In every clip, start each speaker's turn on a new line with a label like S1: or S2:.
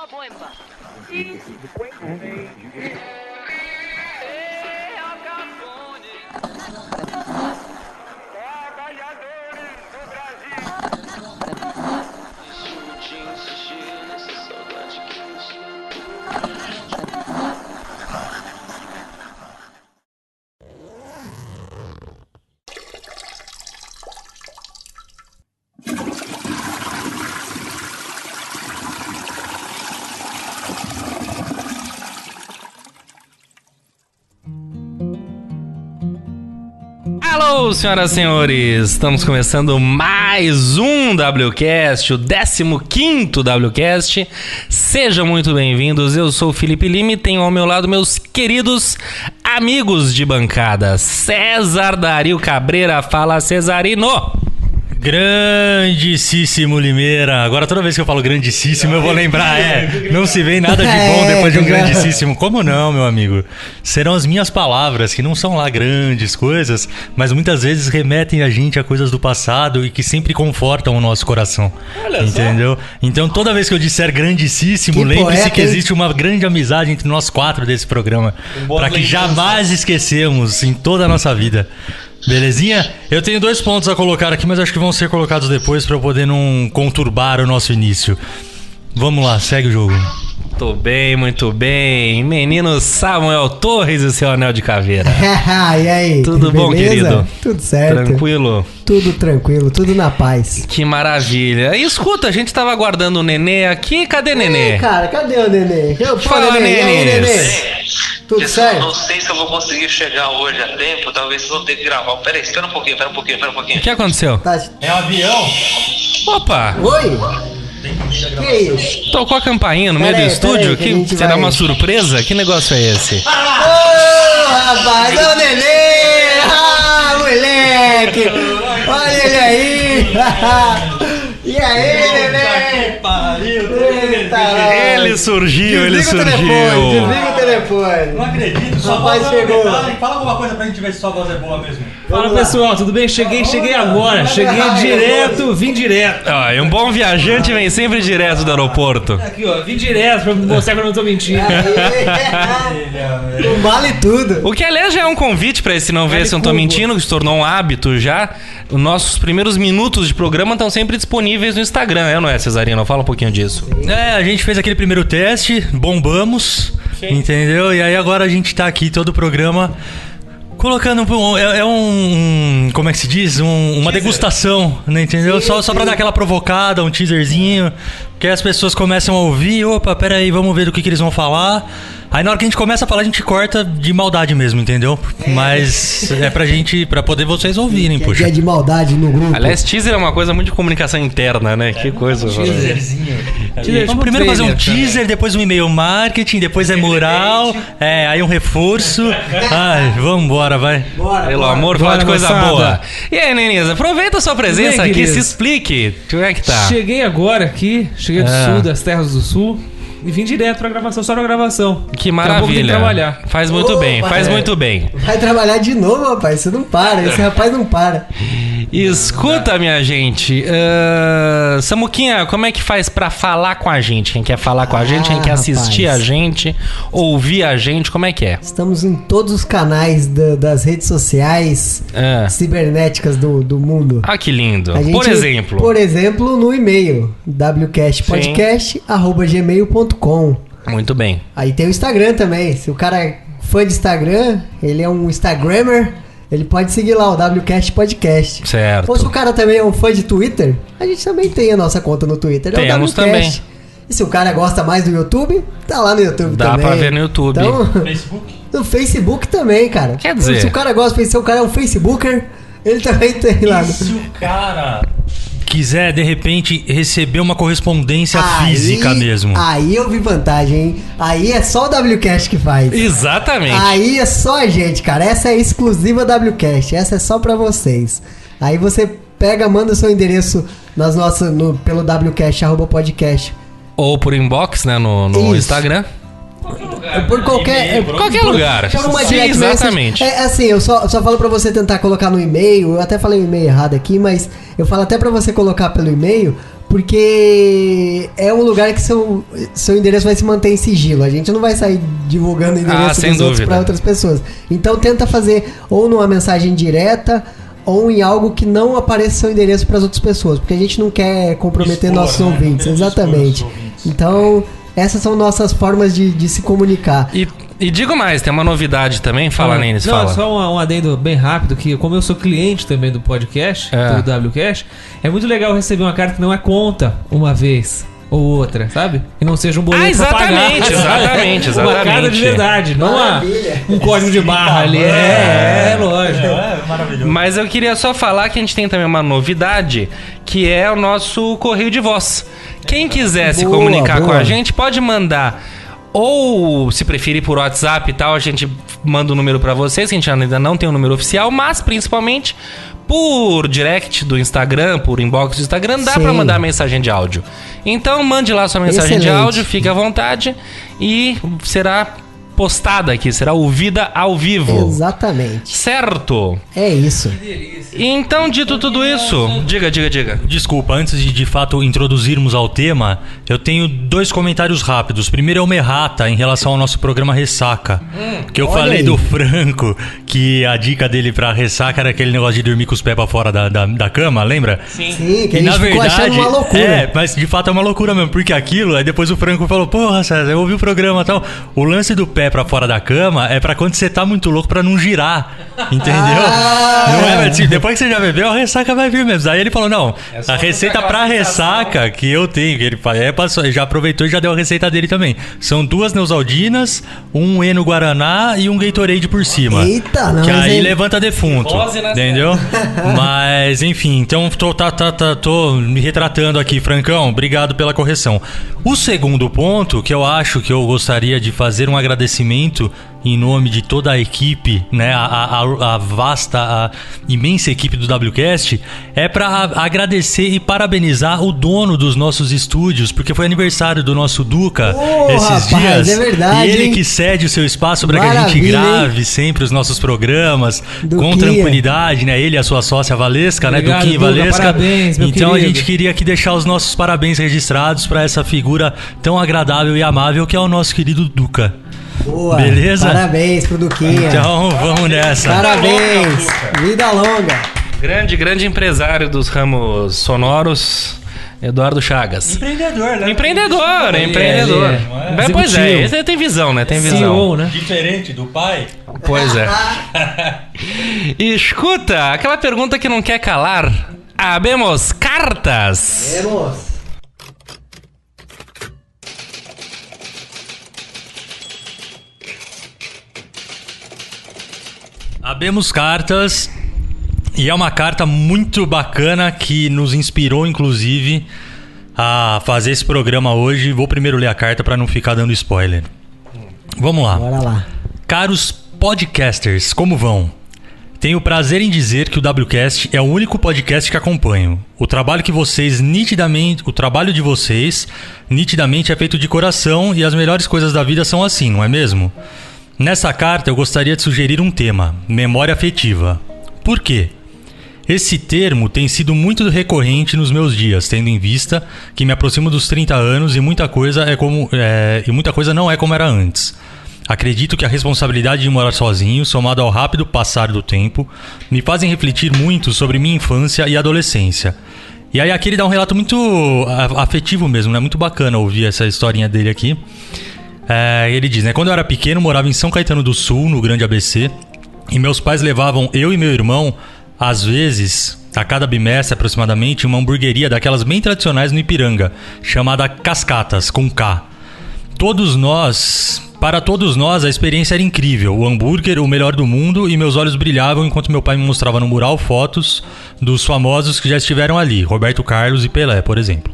S1: uma bomba.
S2: Alô, senhoras e senhores, estamos começando mais um WCast, o 15º WCast. Sejam muito bem-vindos, eu sou o Felipe Lima e tenho ao meu lado meus queridos amigos de bancada. César Dario Cabreira, fala Cesarino.
S3: Grandíssimo Limeira. Agora toda vez que eu falo grandíssimo eu vou lembrar, não se vê nada de bom depois de um grandíssimo. Como não, meu amigo? Serão as minhas palavras, que não são lá grandes coisas, mas muitas vezes remetem a gente a coisas do passado e que sempre confortam o nosso coração. Entendeu? Então toda vez que eu disser grandíssimo, lembre-se que existe uma grande amizade entre nós quatro desse programa, para que jamais esquecemos em toda a nossa vida. Belezinha? Eu tenho 2 pontos a colocar aqui, mas acho que vão ser colocados depois para eu poder não conturbar o nosso início. Vamos lá, segue o jogo.
S2: Muito bem. Menino Samuel Torres e seu anel de caveira.
S4: E aí?
S2: Tudo bom, querido?
S4: Tudo certo.
S2: Tranquilo?
S4: Tudo tranquilo, tudo na paz.
S2: Que maravilha. E escuta, a gente tava aguardando o Nenê aqui. Cadê Nenê?
S4: Cara, cadê o Nenê?
S2: Fala, Nenê.
S4: Tudo certo?
S5: Não sei se eu vou conseguir chegar hoje a tempo, talvez eu vou ter que gravar. Pera aí, espera um pouquinho.
S2: O que aconteceu?
S3: É um avião?
S2: Opa!
S4: Oi? Que isso?
S2: Tocou a campainha no meio do estúdio? Você dá uma surpresa? Que negócio é esse?
S4: Rapaz, é o Nenê! Moleque! Olha ele aí! E aí, Nenê?
S2: Ele surgiu.
S4: Desliga o telefone.
S3: Não acredito, sua
S4: voz chegou.
S3: Fala alguma coisa pra gente ver se sua voz é boa mesmo.
S6: Fala pessoal, tudo bem? Cheguei agora. Vim direto.
S2: E um bom viajante vem sempre direto do aeroporto.
S6: Aqui, ó, vim direto pra mostrar que eu não tô mentindo.
S4: Não vale tudo.
S2: O que, aliás, já é um convite pra esse Não Ver Se Eu Não Tô Mentindo, que se tornou um hábito já. Os nossos primeiros minutos de programa estão sempre disponíveis no Instagram, não é, Cesarino? Fala um pouquinho disso.
S3: A gente fez aquele primeiro teste, bombamos, entendeu? E aí agora a gente tá aqui todo o programa colocando como é que se diz? Uma degustação, né, entendeu? Só pra dar aquela provocada, um teaserzinho, que as pessoas começam a ouvir, opa, peraí, vamos ver do que eles vão falar. Aí na hora que a gente começa a falar, a gente corta de maldade mesmo, entendeu? Mas é pra poder vocês ouvirem, puxa.
S4: É de maldade no grupo.
S2: Aliás, teaser é uma coisa muito de comunicação interna, né? Que coisa.
S3: Teaserzinho. Vamos primeiro fazer um teaser, depois um e-mail marketing, depois é moral, aí um reforço. Ai, vamos embora, vai.
S2: Pelo amor, fala de coisa boa. E aí, Nenisa, aproveita a sua presença aqui, se explique. Como é que tá?
S6: Cheguei agora aqui, cheguei do sul, das terras do sul. E vim direto pra gravação, só na gravação.
S2: Que maravilha.
S6: Trabalhar.
S2: Faz muito bem.
S4: Vai trabalhar de novo, rapaz. Você não para. Esse rapaz não para.
S2: Escuta, minha gente. Samuquinha, como é que faz pra falar com a gente? Quem quer falar com a gente, quem quer assistir a gente, ouvir a gente, como é que é?
S4: Estamos em todos os canais das redes sociais cibernéticas do mundo.
S2: Ah, que lindo.
S4: Por exemplo, no e-mail wcastpodcast@gmail.com.
S2: Muito bem.
S4: Aí tem o Instagram também. Se o cara é fã de Instagram, ele é um Instagrammer, ele pode seguir lá o WCast Podcast.
S2: Certo.
S4: Ou se o cara também é um fã de Twitter, a gente também tem a nossa conta no Twitter.
S2: Temos também.
S4: E se o cara gosta mais do YouTube, tá lá no YouTube
S2: também. Dá pra ver no YouTube.
S4: Então,
S3: Facebook?
S4: No Facebook também, cara.
S2: Quer dizer...
S4: Se o cara gosta, se o cara é um Facebooker, ele também tem lá.
S3: E se o cara quiser, de repente, receber uma correspondência física mesmo?
S4: Aí eu vi vantagem, hein? Aí é só o WCast que faz.
S2: Exatamente.
S4: Aí é só a gente, cara. Essa é exclusiva WCast. Essa é só pra vocês. Aí você pega, manda seu endereço pelo WCast@podcast.
S2: Ou por inbox, né? No Instagram.
S4: Por qualquer
S2: lugar.
S4: Sim,
S2: exatamente.
S4: Assim, eu só falo pra você tentar colocar no e-mail. Eu até falei o e-mail errado aqui, mas eu falo até pra você colocar pelo e-mail, porque é um lugar que seu endereço vai se manter em sigilo. A gente não vai sair divulgando o endereço
S2: sem
S4: dos outros
S2: dúvida.
S4: para outras pessoas. Então tenta fazer ou numa mensagem direta ou em algo que não apareça seu endereço para as outras pessoas, porque a gente não quer comprometer
S3: Expor,
S4: nossos
S3: né?
S4: ouvintes.
S3: Não queremos
S4: Exatamente.
S3: expor os ouvintes.
S4: Então, essas são nossas formas de se comunicar.
S2: E digo mais, tem uma novidade também. Fala, Nenis,
S6: Não,
S2: fala.
S6: só um adendo bem rápido, que como eu sou cliente também do podcast, do WCast, é muito legal receber uma carta que não é conta uma vez ou outra, sabe? Que não seja um boleto pra pagar.
S2: exatamente.
S6: Uma carta de verdade, não
S4: Maravilha.
S6: um código de barra ali. Lógico.
S3: É maravilhoso.
S2: Mas eu queria só falar que a gente tem também uma novidade, que é o nosso correio de voz. Quem quiser se
S4: Boa,
S2: comunicar com
S4: boa.
S2: a gente, pode mandar, ou se preferir por WhatsApp e tal, a gente manda o número pra vocês, que a gente ainda não tem o número oficial, mas principalmente por direct do Instagram, por inbox do Instagram, dá
S4: Sim.
S2: pra mandar mensagem de áudio. Então mande lá sua mensagem de
S4: Excelente.
S2: áudio, fique à vontade e será postada aqui, será ouvida ao vivo.
S4: Exatamente.
S2: Certo?
S4: É isso.
S2: Então, dito tudo isso, diga.
S3: Desculpa, antes de fato introduzirmos ao tema, eu tenho 2 comentários rápidos. Primeiro é uma errata em relação ao nosso programa Ressaca. Que eu
S4: olha
S3: falei
S4: aí.
S3: do Franco, que a dica dele pra ressaca era aquele negócio de dormir com os pés pra fora da cama, lembra?
S4: Sim, que a gente ficou achando uma loucura.
S3: É, mas de fato é uma loucura mesmo, porque aquilo, aí depois o Franco falou, porra, César, eu ouvi o programa e tal. O lance do pé pra fora da cama é pra quando você tá muito louco pra não girar, entendeu? Não é, mas, depois que você já bebeu, a ressaca vai vir mesmo. Aí ele falou, não,
S2: só
S3: a receita
S2: aquela
S3: pra
S2: sensação.
S3: ressaca que eu tenho, que ele passou, já aproveitou e já deu a receita dele também. São 2 Neosaldinas, um Eno Guaraná e um Gatorade por cima.
S4: Eita, não,
S3: que
S4: mas
S3: aí
S4: aí-
S3: levanta defunto,
S2: Dose na
S3: entendeu? Mas, enfim, então tô me retratando aqui, Francão, obrigado pela correção. O segundo ponto, que eu acho que eu gostaria de fazer um agradecimento em nome de toda a equipe, né, a vasta, a imensa equipe do WCast, é para agradecer e parabenizar o dono dos nossos estúdios, porque foi aniversário do nosso Duca esses
S4: rapaz,
S3: dias.
S4: é verdade,
S3: e ele
S4: hein?
S3: que cede o seu espaço para que a gente
S4: Maravilha, hein?
S3: grave sempre os nossos programas com
S4: Duquinha.
S3: tranquilidade, né? Ele e a sua sócia Valesca,
S6: Obrigado,
S3: né? Duquinha e
S6: Duca,
S3: Valesca.
S6: parabéns, meu
S3: então a
S6: querido.
S3: gente queria aqui deixar os nossos parabéns registrados para essa figura tão agradável e amável que é o nosso querido Duca.
S4: Boa.
S3: Beleza?
S4: Parabéns pro Duquinha.
S3: Então vamos nessa.
S4: Parabéns. Vida longa.
S2: Grande empresário dos ramos sonoros, Eduardo Chagas.
S3: Empreendedor, né?
S2: Empreendedor.
S6: é.
S2: Pois é,
S6: Executivo.
S2: esse tem visão, né? Tem visão.
S6: CEO, né?
S3: Diferente do pai.
S2: Pois é. E escuta, aquela pergunta que não quer calar. Abemos cartas.
S4: Vamos.
S3: Abemos cartas e é uma carta muito bacana que nos inspirou, inclusive, a fazer esse programa hoje. Vou primeiro ler a carta para não ficar dando spoiler. Vamos lá.
S4: Bora lá.
S3: Caros podcasters, como vão? Tenho o prazer em dizer que o WCast é o único podcast que acompanho. O trabalho de vocês nitidamente é feito de coração e as melhores coisas da vida são assim, não é mesmo? Nessa carta eu gostaria de sugerir um tema: memória afetiva. Por quê? Esse termo tem sido muito recorrente nos meus dias, tendo em vista que me aproximo dos 30 anos e muita coisa não é como era antes. Acredito que a responsabilidade de morar sozinho, somado ao rápido passar do tempo, me fazem refletir muito sobre minha infância e adolescência. E aí aqui ele dá um relato muito afetivo mesmo, né? Muito bacana ouvir essa historinha dele aqui. Ele diz, né? Quando eu era pequeno, morava em São Caetano do Sul, no Grande ABC, e meus pais levavam eu e meu irmão, às vezes, a cada bimestre aproximadamente, uma hamburgueria daquelas bem tradicionais no Ipiranga, chamada Cascatas, com K. Para todos nós, a experiência era incrível. O hambúrguer, o melhor do mundo, e meus olhos brilhavam enquanto meu pai me mostrava no mural fotos dos famosos que já estiveram ali, Roberto Carlos e Pelé, por exemplo.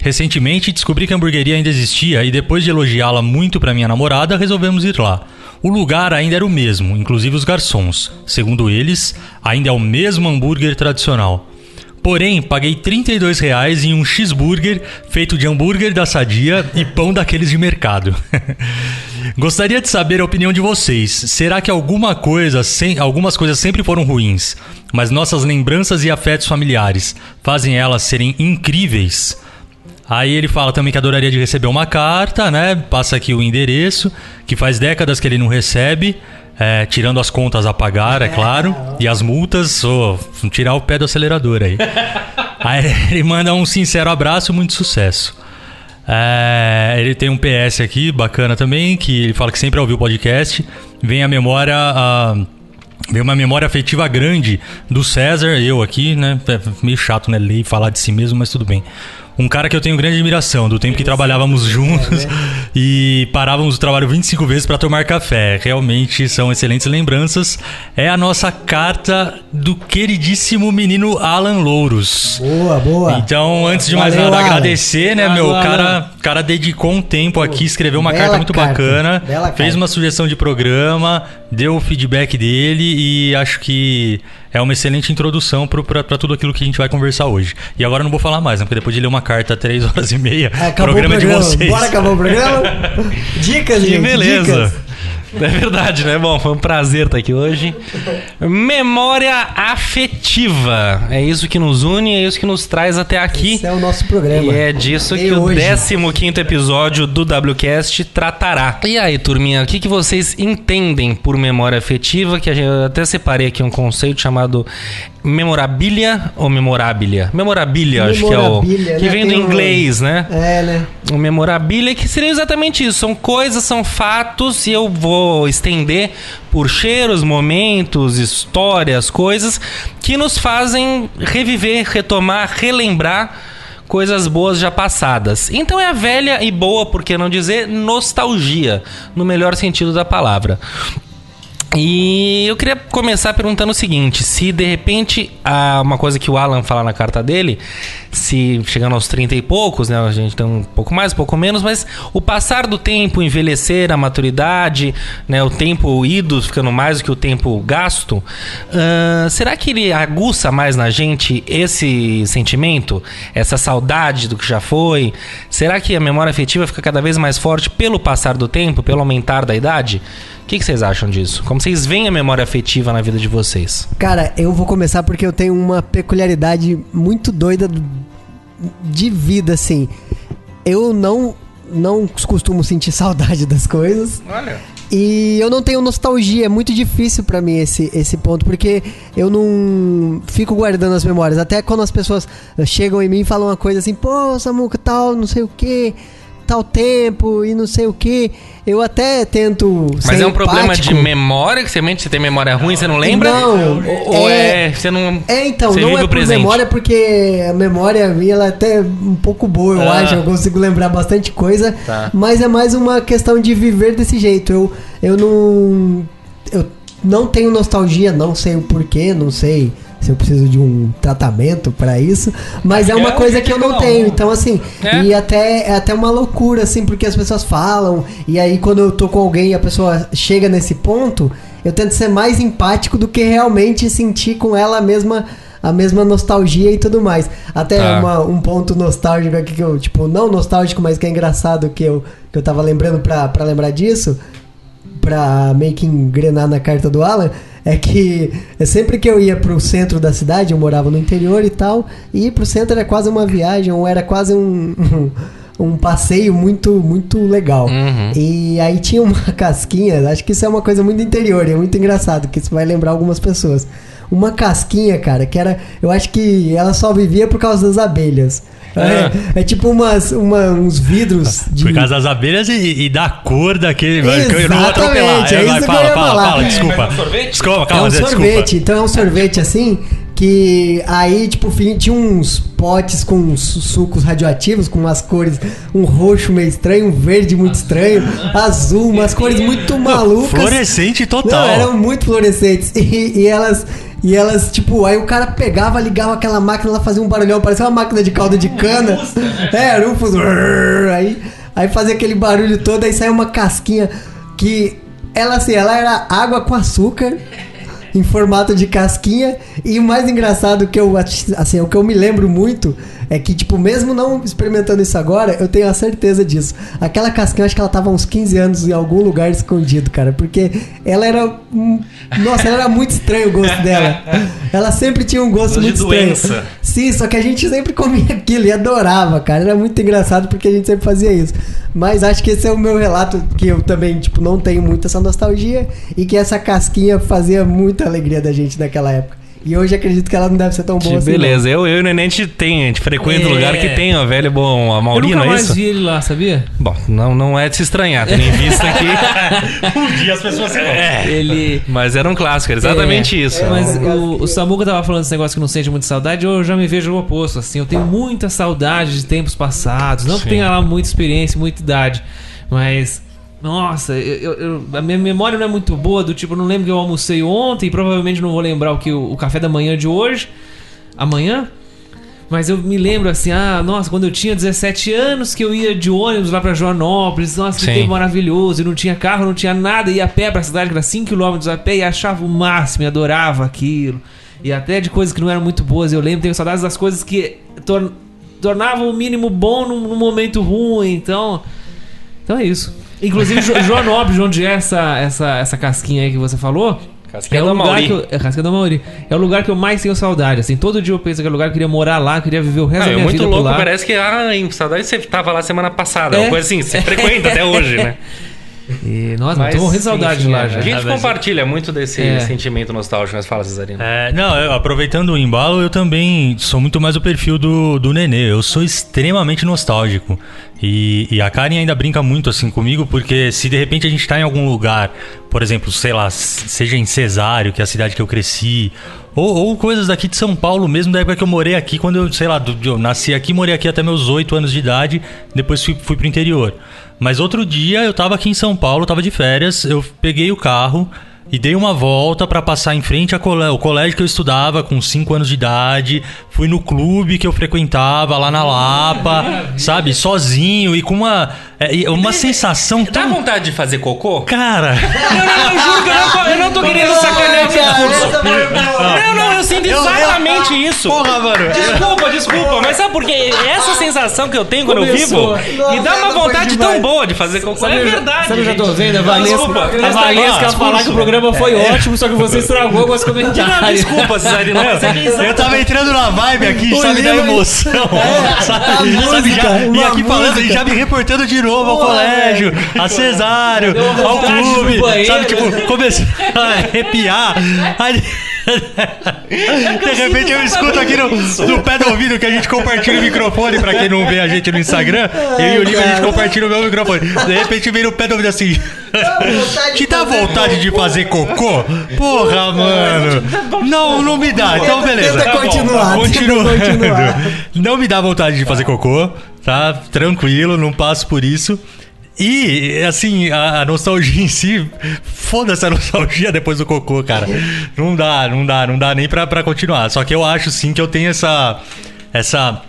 S3: Recentemente, descobri que a hamburgueria ainda existia e depois de elogiá-la muito para minha namorada, resolvemos ir lá. O lugar ainda era o mesmo, inclusive os garçons. Segundo eles, ainda é o mesmo hambúrguer tradicional. Porém, paguei R$32 em um cheeseburger feito de hambúrguer da Sadia e pão daqueles de mercado. Gostaria de saber a opinião de vocês. Será que algumas coisas sempre foram ruins, mas nossas lembranças e afetos familiares fazem elas serem incríveis? Aí ele fala também que adoraria de receber uma carta, né? Passa aqui o endereço, que faz décadas que ele não recebe, tirando as contas a pagar, é claro, e as multas, tirar o pé do acelerador aí. Aí ele manda um sincero abraço, muito sucesso. Ele tem um PS aqui, bacana também, que ele fala que sempre ouviu o podcast. Vem uma memória afetiva grande do César, eu aqui, né? É meio chato, né? Ler e falar de si mesmo, mas tudo bem. Um cara que eu tenho grande admiração, do tempo que trabalhávamos juntos e parávamos o trabalho 25 vezes para tomar café. Realmente são excelentes lembranças. É a nossa carta do queridíssimo menino Alan Louros.
S4: Boa.
S3: Então, antes de mais nada, agradecer, né, meu? O cara dedicou um tempo aqui, escreveu uma carta muito bacana, fez uma sugestão de programa, deu o feedback dele e acho que é uma excelente introdução pra tudo aquilo que a gente vai conversar hoje. E agora eu não vou falar mais, né? Porque depois de ler uma carta 3h30, programa de vocês.
S4: Bora acabar o programa? Dicas, gente.
S2: Beleza.
S4: Dicas.
S2: É verdade, né? Bom, foi um prazer estar aqui hoje. Memória afetiva. É isso que nos une, é isso que nos traz até aqui.
S4: Esse é o nosso programa.
S2: E é disso que o 15º episódio do WCast tratará. E aí, turminha, o que vocês entendem por memória afetiva? Que eu até separei aqui um conceito chamado memorabilia ou memorabilia? Memorabilia, acho que é o... Que vem do inglês, né?
S4: Né?
S2: O memorabilia, que seria exatamente isso. São coisas, são fatos, e eu vou estender por cheiros, momentos, histórias, coisas que nos fazem reviver, retomar, relembrar coisas boas já passadas. Então é a velha e boa, por que não dizer, nostalgia, no melhor sentido da palavra. E eu queria começar perguntando o seguinte: se de repente uma coisa que o Alan fala na carta dele, se chegando aos 30 e poucos, né, a gente tem um pouco mais, um pouco menos, mas o passar do tempo, envelhecer, a maturidade, né, o tempo ido ficando mais do que o tempo gasto, será que ele aguça mais na gente esse sentimento, essa saudade do que já foi? Será que a memória afetiva fica cada vez mais forte pelo passar do tempo, pelo aumentar da idade? O que vocês acham disso? Como vocês veem a memória afetiva na vida de vocês?
S4: Cara, eu vou começar porque eu tenho uma peculiaridade muito doida de vida, assim. Eu não costumo sentir saudade das coisas.
S2: Olha.
S4: E eu não tenho nostalgia, é muito difícil pra mim esse ponto, porque eu não fico guardando as memórias. Até quando as pessoas chegam em mim e falam uma coisa assim, pô, Samuca, tal, não sei o quê, tal tempo e não sei o que, eu até tento ser
S2: Mas é um
S4: empático.
S2: problema de memória, que você tem memória ruim, você não lembra?
S4: Não.
S2: Ou você não...
S4: Então,
S2: você
S4: não
S2: vive
S4: é
S2: o
S4: por
S2: presente?
S4: memória, porque a memória minha ela é até um pouco boa, eu acho, eu consigo lembrar bastante coisa, mas é mais uma questão de viver desse jeito. Eu não tenho nostalgia, não sei o porquê, não sei se eu preciso de um tratamento pra isso, mas é uma coisa que eu não tenho, então assim, e é até uma loucura, assim, porque as pessoas falam, e aí quando eu tô com alguém e a pessoa chega nesse ponto, eu tento ser mais empático do que realmente sentir com ela a mesma nostalgia e tudo mais. Até um ponto nostálgico aqui que eu, tipo, não nostálgico, mas que é engraçado que eu tava lembrando pra lembrar disso, pra meio que engrenar na carta do Alan, é que sempre que eu ia pro centro da cidade, eu morava no interior e tal, e ir pro centro era quase uma viagem, ou era quase um passeio muito, muito legal.
S2: Uhum.
S4: E aí tinha uma casquinha, acho que isso é uma coisa muito interior, é muito engraçado, que isso vai lembrar algumas pessoas. Uma casquinha, cara, que era, eu acho que ela só vivia por causa das abelhas. É tipo uns vidros de...
S3: Por causa das abelhas e da cor daquele...
S4: Exatamente,
S3: eu não vou atropelar.
S4: é isso que eu ia falar.
S3: Fala, desculpa.
S2: É um sorvete?
S3: Calma,
S4: é um
S3: Zé,
S4: sorvete,
S3: desculpa.
S4: então é um sorvete assim, que aí, tipo, tinha uns potes com sucos radioativos, com umas cores, um roxo meio estranho, um verde muito estranho, azul, umas cores muito malucas.
S3: Fluorescente total.
S4: Não, eram muito fluorescentes. E elas, tipo, aí o cara pegava, ligava aquela máquina, ela fazia um barulhão, parecia uma máquina de caldo de cana. Era um aí fazia aquele barulho todo, aí saía uma casquinha que ela era água com açúcar em formato de casquinha. E o mais engraçado que o que eu me lembro muito é que, tipo, mesmo não experimentando isso agora, eu tenho a certeza disso. Aquela casquinha, eu acho que ela tava há uns 15 anos em algum lugar escondido, cara, porque ela era... Nossa, ela era muito estranho o gosto dela. Ela sempre tinha um gosto muito estranho. Doença. Sim, só que a gente sempre comia aquilo e adorava, cara. Era muito engraçado porque a gente sempre fazia isso. Mas acho que esse é o meu relato, que eu também, tipo, não tenho muito essa nostalgia e que essa casquinha fazia muita alegria da gente naquela época. E hoje acredito que ela não deve ser tão boa assim.
S2: Beleza, eu e o Nenê, a gente frequenta o lugar que tem, ó, velho, bom, a Maurina,
S6: é isso? Eu nunca mais
S2: isso?
S6: vi ele lá, sabia?
S2: Bom, não é de se estranhar, tendo em vista aqui.
S3: Um dia as pessoas se
S6: Ele...
S2: Mas era um clássico, era exatamente isso.
S6: Mas o Samuca tava falando desse negócio que não sente muita saudade, eu já me vejo o oposto, assim. Eu tenho muita saudade de tempos passados. Não que tenha lá muita experiência, muita idade, mas... Nossa, a minha memória não é muito boa, do tipo, eu não lembro que eu almocei ontem, e provavelmente não vou lembrar o café da manhã de hoje, amanhã, mas eu me lembro assim, nossa, quando eu tinha 17 anos que eu ia de ônibus lá pra Joanópolis, nossa, que tempo maravilhoso, e não tinha carro, não tinha nada, ia a pé pra cidade, que era 5 km a pé, e achava o máximo, e adorava aquilo, e até de coisas que não eram muito boas, eu lembro, tenho saudades das coisas que tornavam o mínimo bom num momento ruim, então é isso. Inclusive, Joanópolis, onde é essa casquinha aí que você falou,
S2: Casquinha da Mauri.
S6: Casquinha da Mauri. É o lugar que eu mais tenho saudade. Assim, todo dia eu penso que é o lugar que eu queria morar lá, eu queria viver o resto da minha vida.
S2: É muito louco,
S6: por lá.
S2: parece que em saudade você tava lá semana passada. Uma coisa assim, você frequenta até hoje, né?
S6: E, nossa, mas tô morrendo de saudade de lá já.
S2: A gente compartilha muito desse sentimento nostálgico, mas fala, Cesarino.
S3: Aproveitando o embalo, eu também sou muito mais o perfil do Nenê. Eu sou extremamente nostálgico. E a Karen ainda brinca muito assim comigo, porque se de repente a gente tá em algum lugar, por exemplo, sei lá, seja em Cesário, que é a cidade que eu cresci, ou coisas daqui de São Paulo mesmo, da época que eu morei aqui, quando eu, sei lá, eu nasci aqui, morei aqui até meus 8 anos de idade, depois fui pro interior. Mas outro dia eu tava aqui em São Paulo, tava de férias, eu peguei o carro e dei uma volta pra passar em frente ao colégio que eu estudava com 5 anos de idade. Fui no clube que eu frequentava lá na Lapa, sabe? Sozinho e com uma sensação tão...
S2: Dá vontade de fazer cocô?
S3: Cara...
S2: Não, eu juro que eu não tô querendo sacanear esse discurso. Não, eu sinto exatamente isso.
S3: Porra, mano.
S2: Desculpa, mas sabe por quê? Essa sensação que eu tenho quando eu vivo me dá uma vontade tão boa de fazer cocô. É verdade.
S6: Sabe o que eu tô vendo? A Valesca quer falar que o programa foi ótimo, só que você estragou com os comentários.
S2: Desculpa, Cesarino.
S3: Eu tava entrando na vibe aqui, sabe, da emoção. E aqui falando, e já me reportando de novo ao colégio, a Cesário, ao clube, sabe, tipo, comecei a arrepiar. Aí... De repente eu escuto aqui no pé do ouvido que a gente compartilha o microfone. Pra quem não vê a gente no Instagram, eu e o Lima, a gente compartilha o meu microfone. De repente vem no pé do ouvido assim: te dá vontade de fazer cocô? Porra, mano. Não me dá. Então beleza.
S4: Continua.
S3: Não me dá vontade de fazer cocô, tá? Tranquilo, não passo por isso. E, assim, a nostalgia em si, foda-se a nostalgia depois do cocô, cara. Não dá nem pra continuar. Só que eu acho, sim, que eu tenho essa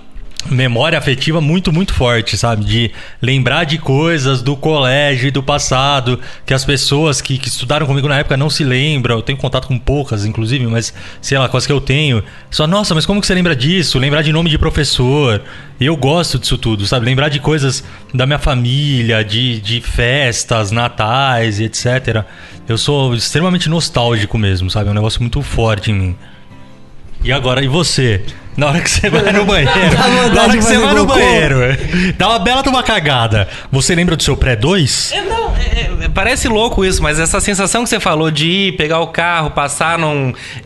S3: memória afetiva muito, muito forte, sabe? De lembrar de coisas do colégio e do passado, que as pessoas que estudaram comigo na época não se lembram. Eu tenho contato com poucas, inclusive, mas sei lá, quase que eu tenho. Só, nossa, mas como que você lembra disso? Lembrar de nome de professor. Eu gosto disso tudo, sabe? Lembrar de coisas da minha família, de festas, natais e etc. Eu sou extremamente nostálgico mesmo, sabe? É um negócio muito forte em mim. E agora, e você? Na hora que você vai no banheiro, dá uma bela de uma cagada. Você lembra do seu pré-2?
S2: Parece louco isso, mas essa sensação que você falou de ir, pegar o carro, passar,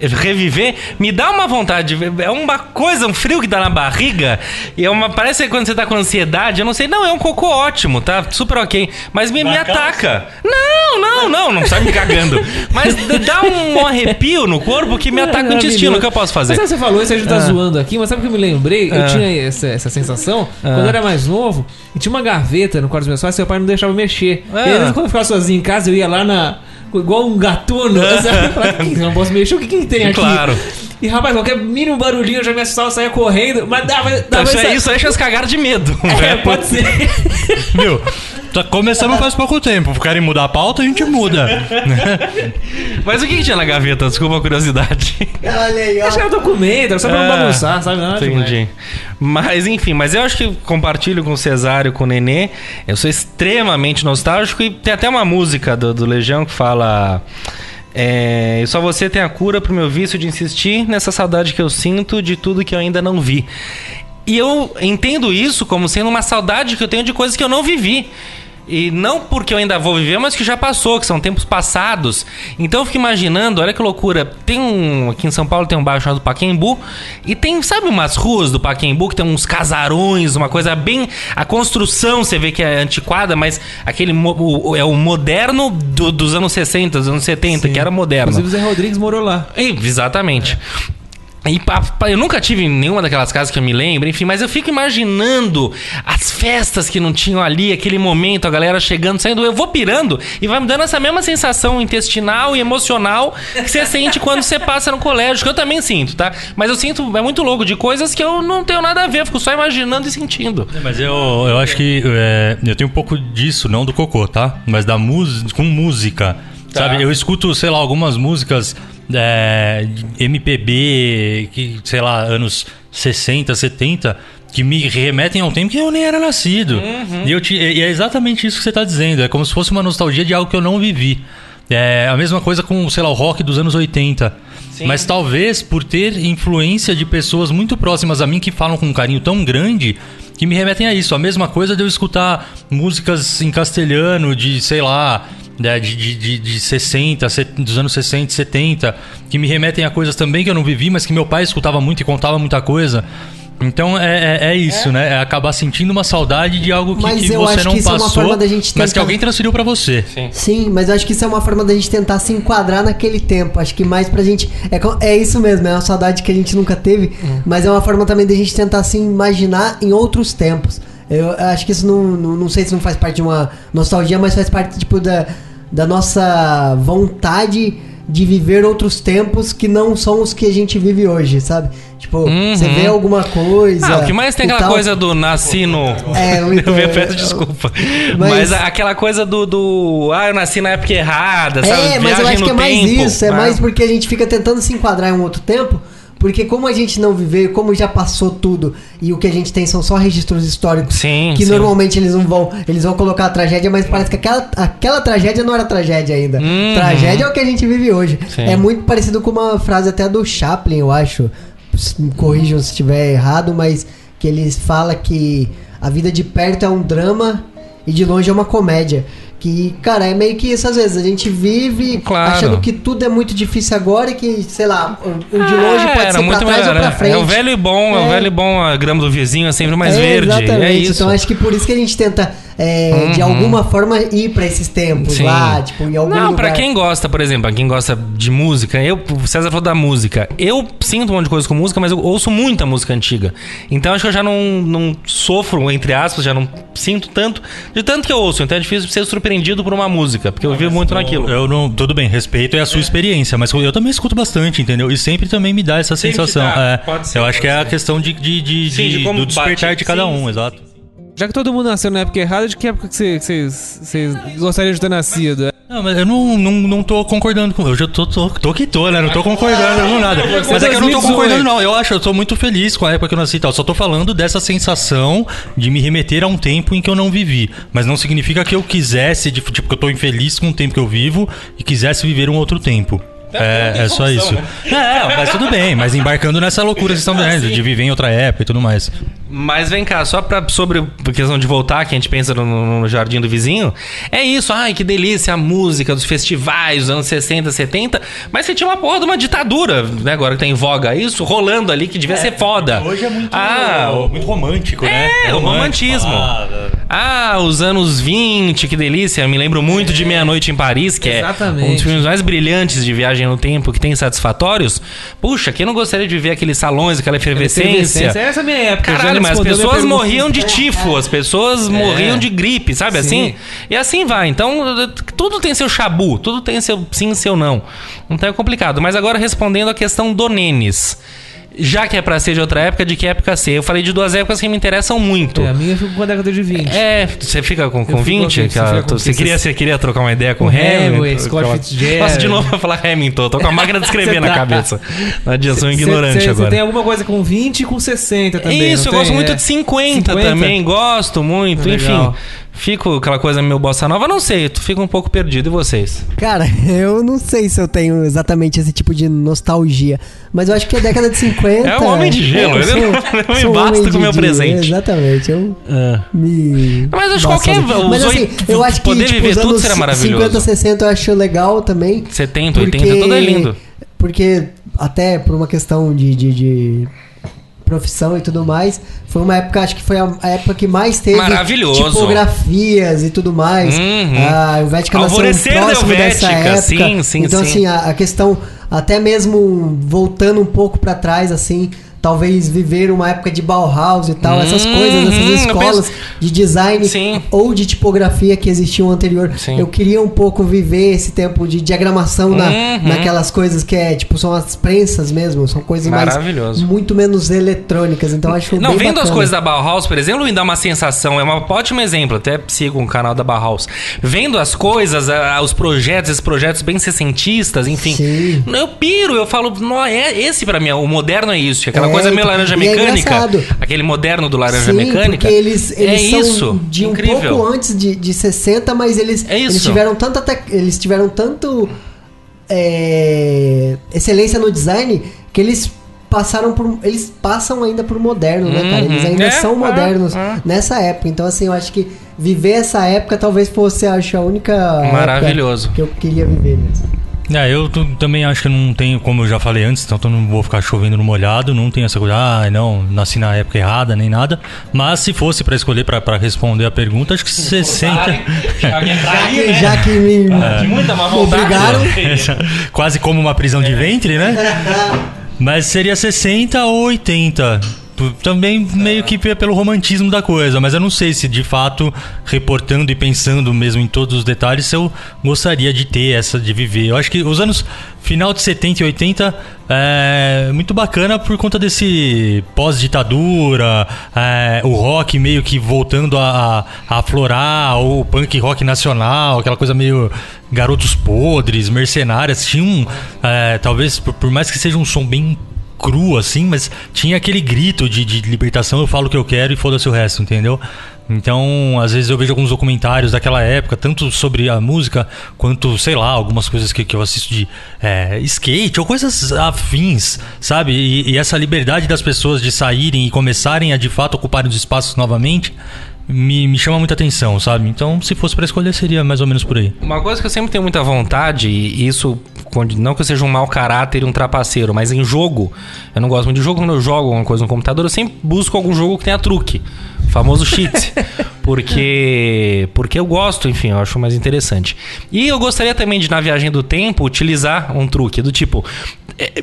S2: reviver, me dá uma vontade. É uma coisa, um frio que dá na barriga. E parece que quando você tá com ansiedade, eu não sei. Não, é um cocô ótimo, tá? Super ok. Mas me ataca. Não sai me cagando. Mas dá um arrepio no corpo que me ataca o intestino. O que eu posso fazer?
S6: Mas você falou isso, a gente tá zoando aqui, mas sabe o que eu me lembrei? Eu tinha essa sensação quando eu era mais novo, e tinha uma gaveta no quarto dos meus pais, seu pai não deixava mexer. E às vezes, quando eu ficava sozinho em casa, eu ia lá igual um gatuno. Eu não posso mexer, o que tem aqui?
S2: Claro.
S6: E rapaz, qualquer mínimo barulhinho eu já me assustava, eu saía correndo. Mas dava
S2: isso aí as cagaram de medo.
S6: Pode ser.
S3: Meu, Começamos faz pouco tempo. Querem mudar a pauta, a gente muda.
S2: Mas o que tinha na gaveta? Desculpa a curiosidade.
S4: Olha aí, ó.
S6: Acho que é um documento, era só pra não bagunçar, sabe? Não,
S2: Entendi. Mas enfim, mas eu acho que compartilho com o Cesário, com o Nenê. Eu sou extremamente nostálgico e tem até uma música do Legião que fala... só você tem a cura pro meu vício de insistir nessa saudade que eu sinto de tudo que eu ainda não vi. E eu entendo isso como sendo uma saudade que eu tenho de coisas que eu não vivi. E não porque eu ainda vou viver, mas que já passou, que são tempos passados. Então eu fico imaginando, olha que loucura. Aqui em São Paulo tem um bairro chamado Pacaembu. E tem, sabe, umas ruas do Pacaembu que tem uns casarões, uma coisa bem... A construção você vê que é antiquada, mas é o moderno dos anos 60, dos anos 70, que era moderno.
S6: Inclusive o Zé Rodrigues morou lá.
S2: Exatamente. E eu nunca tive nenhuma daquelas casas que eu me lembro, enfim, mas eu fico imaginando as festas que não tinham ali, aquele momento, a galera chegando, saindo, eu vou pirando e vai me dando essa mesma sensação intestinal e emocional que você sente quando você passa no colégio, que eu também sinto, tá? Mas eu sinto, é muito louco, de coisas que eu não tenho nada a ver, eu fico só imaginando e sentindo.
S3: Mas eu acho que eu tenho um pouco disso, não do cocô, tá? Mas com música, sabe? Eu escuto, sei lá, algumas músicas... MPB, que, sei lá, anos 60, 70, que me remetem a um tempo que eu nem era nascido. E é exatamente isso que você tá dizendo. É como se fosse uma nostalgia de algo que eu não vivi. É a mesma coisa com, sei lá, o rock dos anos 80. Sim. Mas talvez por ter influência de pessoas muito próximas a mim que falam com um carinho tão grande que me remetem a isso. A mesma coisa de eu escutar músicas em castelhano de, sei lá... De 60, dos anos 60, 70, que me remetem a coisas também que eu não vivi, mas que meu pai escutava muito e contava muita coisa. Então é isso, né? É acabar sentindo uma saudade de algo que você não passou, mas que alguém transferiu pra você.
S4: Sim, mas eu acho que isso é uma forma da gente tentar se enquadrar naquele tempo. Acho que mais pra gente... É isso mesmo, é uma saudade que a gente nunca teve, mas é uma forma também da gente tentar se imaginar em outros tempos. Eu acho que isso não sei se não faz parte de uma nostalgia, mas faz parte tipo da nossa vontade de viver outros tempos que não são os que a gente vive hoje, sabe? Tipo, você vê alguma coisa...
S2: o que mais tem aquela coisa do nasci no... Eu peço desculpa. Mas aquela coisa do... eu nasci na época errada, sabe?
S4: Mas eu acho que é mais isso. É mais porque a gente fica tentando se enquadrar em um outro tempo. Porque como a gente não viveu, como já passou tudo, e o que a gente tem são só registros históricos, normalmente eles vão colocar a tragédia, mas parece que aquela tragédia não era tragédia ainda. Tragédia é o que a gente vive hoje. Sim. É muito parecido com uma frase até do Chaplin, eu acho. Me corrijam se estiver errado, mas que ele fala que a vida de perto é um drama e de longe é uma comédia. Que, cara, é meio que isso às vezes. A gente vive achando que tudo é muito difícil agora e que, sei lá, o de longe pode ser pra trás ou pra frente.
S2: É o velho e bom, a grama do vizinho é sempre mais verde.
S4: Exatamente.
S2: É isso.
S4: Então acho que por isso que a gente tenta, de alguma forma, ir pra esses tempos lá, tipo, em algum lugar.
S2: Pra quem gosta, por exemplo, quem gosta de música, o César falou da música. Eu sinto um monte de coisa com música, mas eu ouço muita música antiga. Então acho que eu já não sofro, entre aspas, já não sinto tanto, de tanto que eu ouço. Então é difícil ser surpreendido por uma música, porque eu vivo muito naquilo.
S3: Tudo bem, respeito é a sua experiência, mas eu também escuto bastante, entendeu? E sempre também me dá essa sensação. Eu acho que é a questão do despertar de cada um, exato.
S6: Já que todo mundo nasceu na época errada, de que época que vocês gostariam de ter nascido?
S3: Não, mas eu não tô concordando com... Eu já tô que tô, né? Não tô concordando com nada. Mas é que eu não tô concordando, não. Eu tô muito feliz com a época que eu nasci e tal. Só tô falando dessa sensação de me remeter a um tempo em que eu não vivi. Mas não significa que eu quisesse, tipo, que eu tô infeliz com o tempo que eu vivo e quisesse viver um outro tempo. É só isso. Né? Mas tudo bem. Mas embarcando nessa loucura que vocês estão vendo, de viver em outra época e tudo mais.
S2: Mas vem cá, só sobre a questão de voltar, que a gente pensa no jardim do vizinho, é isso, que delícia a música dos festivais dos anos 60, 70, mas você tinha uma porra de uma ditadura, né, agora que tá em voga isso, rolando ali, que devia ser foda.
S3: Hoje é muito romântico, né?
S2: É o romantismo. Os anos 20, que delícia, eu me lembro muito de Meia-Noite em Paris, que
S6: exatamente.
S2: É um dos filmes mais brilhantes de viagem no tempo, que tem satisfatórios. Puxa, quem não gostaria de viver aqueles salões, aquela efervescência?
S6: Essa é a minha época.
S2: Caralho, mas as pessoas morriam de tifo, as pessoas morriam de gripe, sabe? Assim? E assim vai. Então, tudo tem seu chabu, tudo tem seu sim, seu não. Então é complicado. Mas agora respondendo a questão do Nenes. Já que é pra ser de outra época, de que época ser? Eu falei de 2 épocas que me interessam muito.
S6: A minha fica com a década de 20.
S2: Você fica com 20? Você queria trocar uma ideia com o
S6: Hamilton? Scott Fitzgerald.
S2: Nossa, de novo pra falar Hamilton. Eu tô com a máquina de escrever na cabeça. Não adianta, sou um ignorante agora.
S6: Você tem alguma coisa com 20 e com 60 também?
S2: Isso, eu gosto muito de 50 também. Gosto muito, enfim. Fico aquela coisa meio bossa nova, não sei, tu fica um pouco perdido, e vocês?
S4: Cara, eu não sei se eu tenho exatamente esse tipo de nostalgia, mas eu acho que a década de 50...
S2: É um homem de gelo, ele não me basta com o meu presente.
S4: Exatamente,
S2: Mas acho que qualquer...
S4: Mas assim, eu acho que
S2: poder viver tudo será maravilhoso.
S4: 50, 60 eu acho legal também.
S2: 70, 80, tudo é lindo.
S4: Porque até por uma questão de profissão e tudo mais, foi uma época, acho que foi a época que mais teve tipografias e tudo mais. A Helvética nasceu próximo dessa época.
S2: Sim,
S4: então, assim, a questão, até mesmo voltando um pouco pra trás, assim, talvez viver uma época de Bauhaus e tal, essas coisas, essas escolas de design ou de tipografia que existiam anterior. Eu queria um pouco viver esse tempo de diagramação naquelas coisas que são as prensas mesmo, são coisas muito menos eletrônicas, então acho bem
S2: vendo
S4: bacana.
S2: As coisas da Bauhaus, por exemplo, me dá uma sensação, é um ótimo exemplo, até sigo um canal da Bauhaus, vendo as coisas, os projetos, esses projetos bem sessentistas, enfim, eu piro, eu falo, esse pra mim, o moderno é isso, aquela coisa meio Laranja Mecânica, aquele moderno do Laranja Mecânica.
S4: Porque eles são
S2: isso,
S4: de
S2: incrível.
S4: Um pouco antes de 60, mas eles tiveram tanto excelência no design que eles passam ainda por moderno, né, cara? Eles ainda são modernos nessa época. Então, assim, eu acho que viver essa época talvez fosse, acho, a única
S2: maravilhoso
S4: época que eu queria viver mesmo.
S3: Eu também acho que não tenho, como eu já falei antes, então eu não vou ficar chovendo no molhado, não tenho essa coisa, não, nasci na época errada, nem nada. Mas se fosse pra escolher, pra responder a pergunta, acho que 60...
S4: Já que me
S2: obrigaram.
S3: Quase como uma prisão de ventre, né? Mas seria 60 ou 80. Também meio que pelo romantismo da coisa, mas eu não sei se de fato, reportando e pensando mesmo em todos os detalhes, se eu gostaria de ter essa, de viver. Eu acho que os anos final de 70 e 80 é muito bacana por conta desse pós-ditadura, o rock meio que voltando a aflorar, o punk rock nacional, aquela coisa meio Garotos Podres, Mercenárias, tinha talvez, por mais que seja um som bem cru, assim, mas tinha aquele grito de libertação, eu falo o que eu quero e foda-se o resto, entendeu? Então, às vezes eu vejo alguns documentários daquela época, tanto sobre a música, quanto, sei lá, algumas coisas que eu assisto de skate, ou coisas afins, sabe? E essa liberdade das pessoas de saírem e começarem a, de fato, ocuparem os espaços novamente, me chama muita atenção, sabe? Então, se fosse pra escolher, seria mais ou menos por aí.
S2: Uma coisa que eu sempre tenho muita vontade, e isso, não que eu seja um mau caráter e um trapaceiro, mas em jogo, eu não gosto muito de jogo. Quando eu jogo alguma coisa no computador, eu sempre busco algum jogo que tenha truque, o famoso cheat. Porque eu gosto, enfim, eu acho mais interessante. E eu gostaria também de, na viagem do tempo, utilizar um truque do tipo...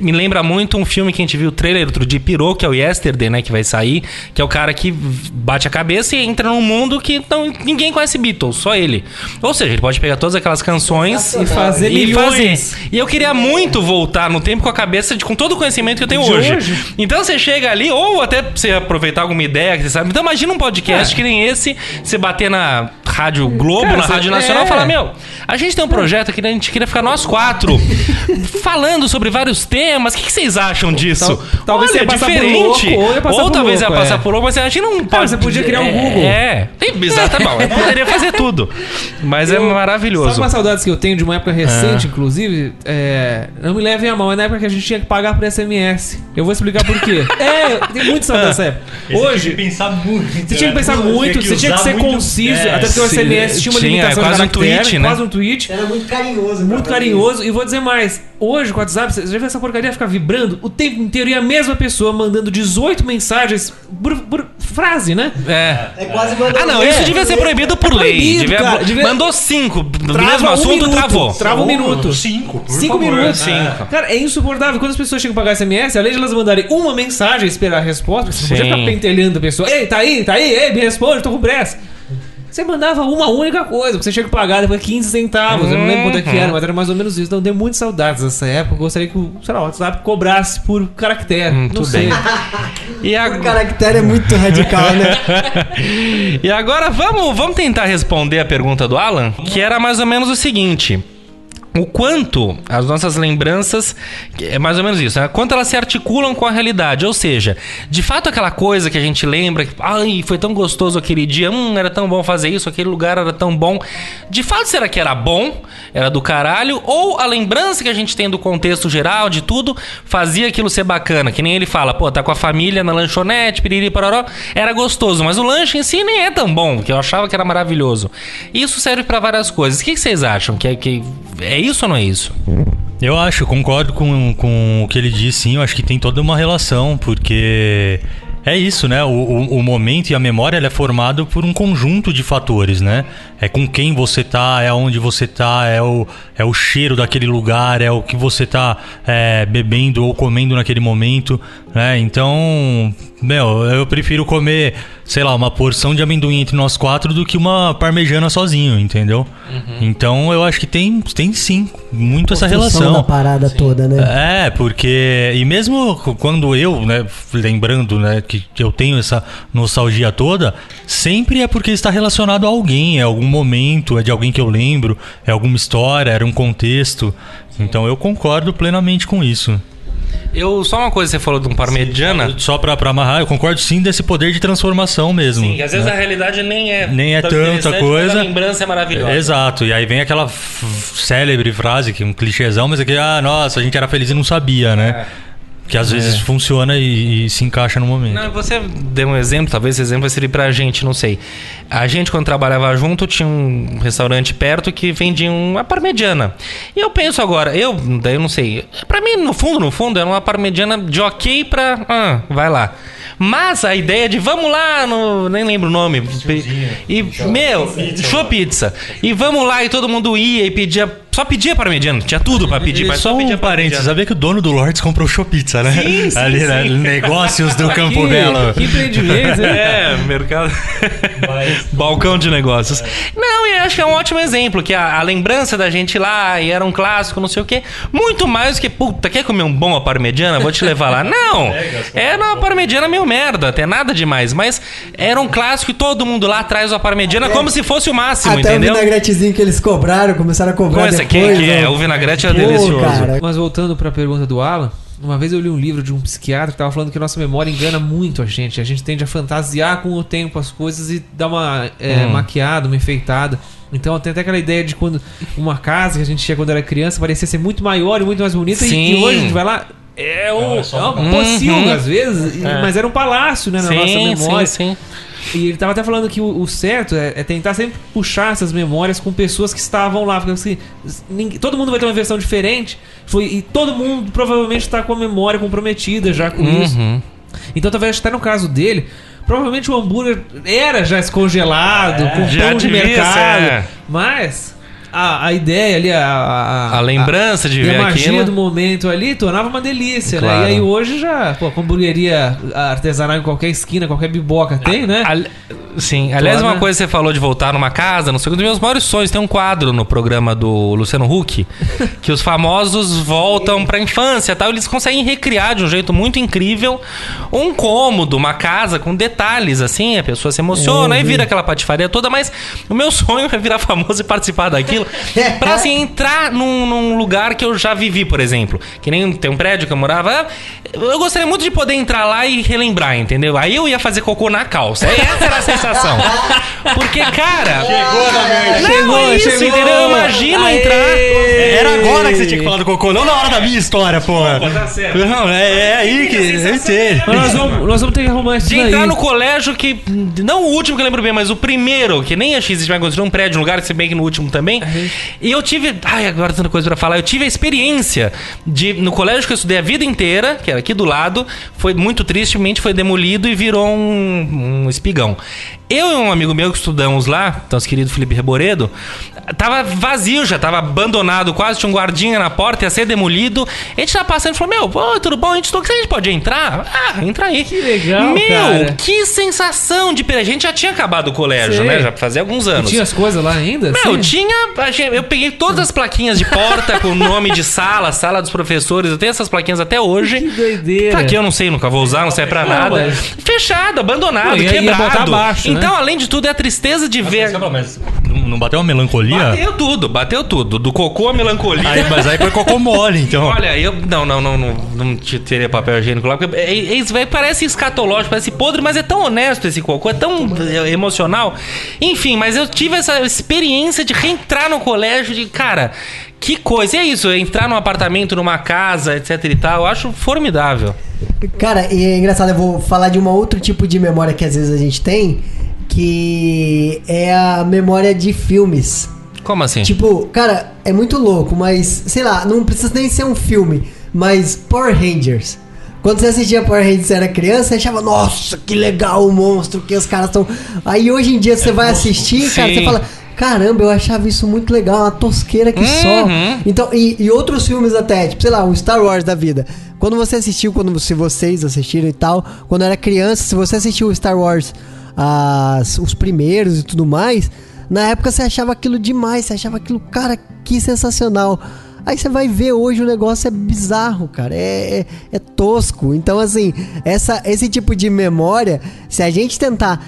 S2: Me lembra muito um filme que a gente viu o trailer outro dia, pirou, que é o Yesterday, né? Que vai sair. Que é o cara que bate a cabeça e entra num mundo que ninguém conhece Beatles, só ele. Ou seja, ele pode pegar todas aquelas canções
S6: e fazer milhões.
S2: E eu queria muito voltar no tempo com a cabeça, com todo o conhecimento que eu tenho hoje. Então você chega ali, ou até você aproveitar alguma ideia que você sabe. Então imagina um podcast que nem esse, você bater na Rádio Globo, na Rádio Nacional e falar, a gente tem um projeto que a gente queria ficar nós 4 falando sobre vários temas. O que vocês acham disso?
S6: Talvez você passar por louco,
S2: ou talvez ia passar por louco, mas a gente não pode.
S6: Você podia criar um Google.
S2: Exatamente. Eu poderia fazer tudo. Mas é maravilhoso.
S6: Sabe umas saudades que eu tenho de uma época recente, inclusive? Não me levem a mão, é na época que a gente tinha que pagar por SMS. Eu vou explicar por quê. Tem muito saudade dessa época. Hoje, você tinha que pensar muito, você tinha que ser conciso, até porque o SMS tinha uma limitação
S2: de caractere,
S6: quase um tweet.
S4: Era muito carinhoso.
S6: Muito carinhoso. E vou dizer mais, hoje com o WhatsApp, você já viu essa porcaria ficar vibrando o tempo inteiro e a mesma pessoa mandando 18 mensagens por frase, né?
S4: É quase mandando.
S2: Isso devia ser proibido por lei. Mandou 5 do mesmo assunto, travou.
S6: Trava um minuto.
S3: 5
S6: minutos. Cara, é insuportável. Quando as pessoas chegam a pagar SMS, além de elas mandarem uma mensagem e esperar a resposta, você não podia ficar pentelhando a pessoa. Ei, tá aí, ei, me responde, tô com pressa. você mandava uma única coisa, que você tinha que pagar depois 15 centavos. Eu não lembro quanto é que era, mas era mais ou menos isso. Então eu tenho muitas saudades dessa época. Eu gostaria que o WhatsApp cobrasse por caractere. Não sei.
S4: E por caractere é muito radical, né?
S2: E agora vamos tentar responder a pergunta do Alan, que era mais ou menos o seguinte: o quanto as nossas lembranças, é mais ou menos isso, né? Quanto elas se articulam com a realidade. Ou seja, de fato aquela coisa que a gente lembra, que, ai, foi tão gostoso aquele dia, era tão bom fazer isso, aquele lugar era tão bom. De fato, será que era bom? Era do caralho? Ou a lembrança que a gente tem do contexto geral, de tudo, fazia aquilo ser bacana? Que nem ele fala, pô, tá com a família na lanchonete, piriri, pararó, era gostoso, mas o lanche em si nem é tão bom, que eu achava que era maravilhoso. Isso serve pra várias coisas. O que vocês acham? Que é isso ou não é isso?
S3: Eu acho, concordo com o que ele disse, sim. Eu acho que tem toda uma relação, porque é isso, né? O momento e a memória, ela é formado por um conjunto de fatores, né? É com quem você tá, é onde você tá, é o cheiro daquele lugar, é o que você tá bebendo ou comendo naquele momento, né? Então, eu prefiro comer, sei lá, uma porção de amendoim entre nós 4 do que uma parmegiana sozinho, entendeu? Então, eu acho que tem sim, muito essa relação.
S4: Da parada toda, né?
S3: Porque... E mesmo quando eu, né, lembrando, né, que eu tenho essa nostalgia toda, sempre é porque está relacionado a alguém, é algum momento, é de alguém que eu lembro, é alguma história, era um contexto. Então eu concordo plenamente com isso.
S2: Só uma coisa, você falou de um parmegiana.
S3: Sim, só pra amarrar, eu concordo sim desse poder de transformação mesmo.
S2: Sim, às vezes a realidade nem é
S3: tanta coisa.
S2: Mas a lembrança é maravilhosa.
S3: Exato, e aí vem aquela célebre frase, que é um clichêzão, mas é que, nossa, a gente era feliz e não sabia, né? Que às vezes funciona e se encaixa no momento.
S2: Não, você deu um exemplo, talvez esse exemplo vai servir pra gente, não sei. A gente, quando trabalhava junto, tinha um restaurante perto que vendia uma parmegiana. E eu penso agora, daí eu não sei. Pra mim, no fundo, era uma parmegiana de ok pra... vai lá. Mas a ideia de vamos lá nem lembro o nome. Show Pizza. E vamos lá, e todo mundo ia e pedia... Só pedia parmegiana, tinha tudo pra pedir, mas só pedia
S3: parênteses, sabia que o dono do Lords comprou Show Pizza, né?
S2: Sim,
S3: ali,
S2: sim.
S3: Né? Negócios do Campo Belo.
S6: Que empreendimento,
S2: mercado. Balcão de negócios. Não, e acho que é um ótimo exemplo, que a lembrança da gente lá, e era um clássico, não sei o quê, muito mais do que, puta, quer comer um bom parmegiana? Vou te levar lá. Não, era uma parmegiana meio merda, até nada demais, mas era um clássico e todo mundo lá traz a parmegiana como se fosse o máximo,
S4: até
S2: entendeu?
S4: O vinagretezinho que eles começaram a cobrar depois.
S2: O vinagrete é delicioso.
S4: Cara.
S6: Mas voltando pra pergunta do Alan, uma vez eu li um livro de um psiquiatra que tava falando que a nossa memória engana muito a gente. A gente tende a fantasiar com o tempo as coisas e dar uma maquiada, uma enfeitada. Então tem até aquela ideia de quando uma casa que a gente tinha quando era criança parecia ser muito maior e muito mais bonita. E hoje a gente vai lá... É uma pocilga às vezes, mas era um palácio, né, na nossa memória.
S2: Sim.
S6: E ele tava até falando que o certo é tentar sempre puxar essas memórias com pessoas que estavam lá. Porque assim, todo mundo vai ter uma versão diferente. E todo mundo provavelmente está com a memória comprometida já com isso. Então talvez até no caso dele, provavelmente o hambúrguer era já descongelado, com pão de mercado. Mas... A ideia ali, a
S2: lembrança de ver
S6: aquilo, a magia
S2: aquilo
S6: do momento ali tornava uma delícia,
S2: claro.
S6: né? E aí hoje já, com hamburgueria artesanal em qualquer esquina, qualquer biboca tem, né?
S2: Sim, aliás, uma coisa que você falou de voltar numa casa, não sei, um dos meus maiores sonhos, tem um quadro no programa do Luciano Huck, que os famosos voltam pra infância e tal, eles conseguem recriar de um jeito muito incrível um cômodo, uma casa com detalhes, assim, a pessoa se emociona e vira aquela patifaria toda, mas o meu sonho é virar famoso e participar daquilo, pra assim, entrar num lugar que eu já vivi, por exemplo, que nem tem um prédio que eu morava, eu gostaria muito de poder entrar lá e relembrar, entendeu? Aí eu ia fazer cocô na calça, essa era a sensação. Porque, cara... Chegou, entendeu? Imagina entrar...
S3: Era agora que você tinha que falar do cocô, não na hora da minha história, porra.
S2: Tá certo.
S3: Não, é aí que...
S6: Nós vamos ter que arrumar isso
S2: de entrar no colégio que... Não o último que eu lembro bem, mas o primeiro, que nem a X vai construir um prédio, um lugar, se bem que no último também. E eu tive... agora tanta coisa pra falar. Eu tive a experiência de... No colégio que eu estudei a vida inteira, que era aqui do lado, foi muito tristemente, foi demolido e virou um espigão. eu e um amigo meu que estudamos lá, nosso querido Felipe Reboredo, tava vazio já, tava abandonado quase, tinha um guardinha na porta, ia ser demolido. A gente tava passando e falou, meu, pô, tudo bom? A gente pode entrar? Ah, entra aí.
S6: Que legal,
S2: meu,
S6: cara.
S2: que sensação de... A gente já tinha acabado o colégio, né? Já fazia alguns anos.
S6: E tinha as coisas lá ainda?
S2: Meu, eu peguei todas as plaquinhas de porta com o nome de sala dos professores. Eu tenho essas plaquinhas até hoje.
S6: Que doideira.
S2: Pra que eu não sei, nunca vou usar, não serve pra nada. Fechado, abandonado, quebrado.
S6: Abaixo,
S2: então,
S6: né?
S2: além de tudo, é a tristeza de ver...
S3: Mas não bateu uma melancolia?
S2: Bateu tudo. Do cocô à melancolia.
S3: Mas aí foi cocô mole, então.
S2: Olha, eu não teria papel higiênico lá, porque isso parece escatológico, parece podre, mas é tão honesto esse cocô, é tão emocional. Enfim, mas eu tive essa experiência de reentrar no colégio, de, cara, que coisa. E é isso, entrar num apartamento, numa casa, etc e tal, eu acho formidável.
S4: Cara, e é engraçado, eu vou falar de um outro tipo de memória que às vezes a gente tem, que é a memória de filmes.
S2: Como assim?
S4: Tipo, cara, é muito louco, mas, sei lá, não precisa nem ser um filme, mas Power Rangers. Quando você assistia Power Rangers e era criança, você achava, nossa, que legal o monstro, que os caras estão... Aí hoje em dia você vai assistir, cara, você fala, caramba, eu achava isso muito legal, uma tosqueira que só. Então, e outros filmes até, tipo, sei lá, um Star Wars da vida. Quando você assistiu, se vocês assistiram e tal, quando era criança, se você assistiu o Star Wars, os primeiros e tudo mais, na época você achava aquilo demais, você achava aquilo, cara, que sensacional. Aí você vai ver hoje o negócio é bizarro, cara, é tosco. Então, assim, esse tipo de memória, se a gente tentar,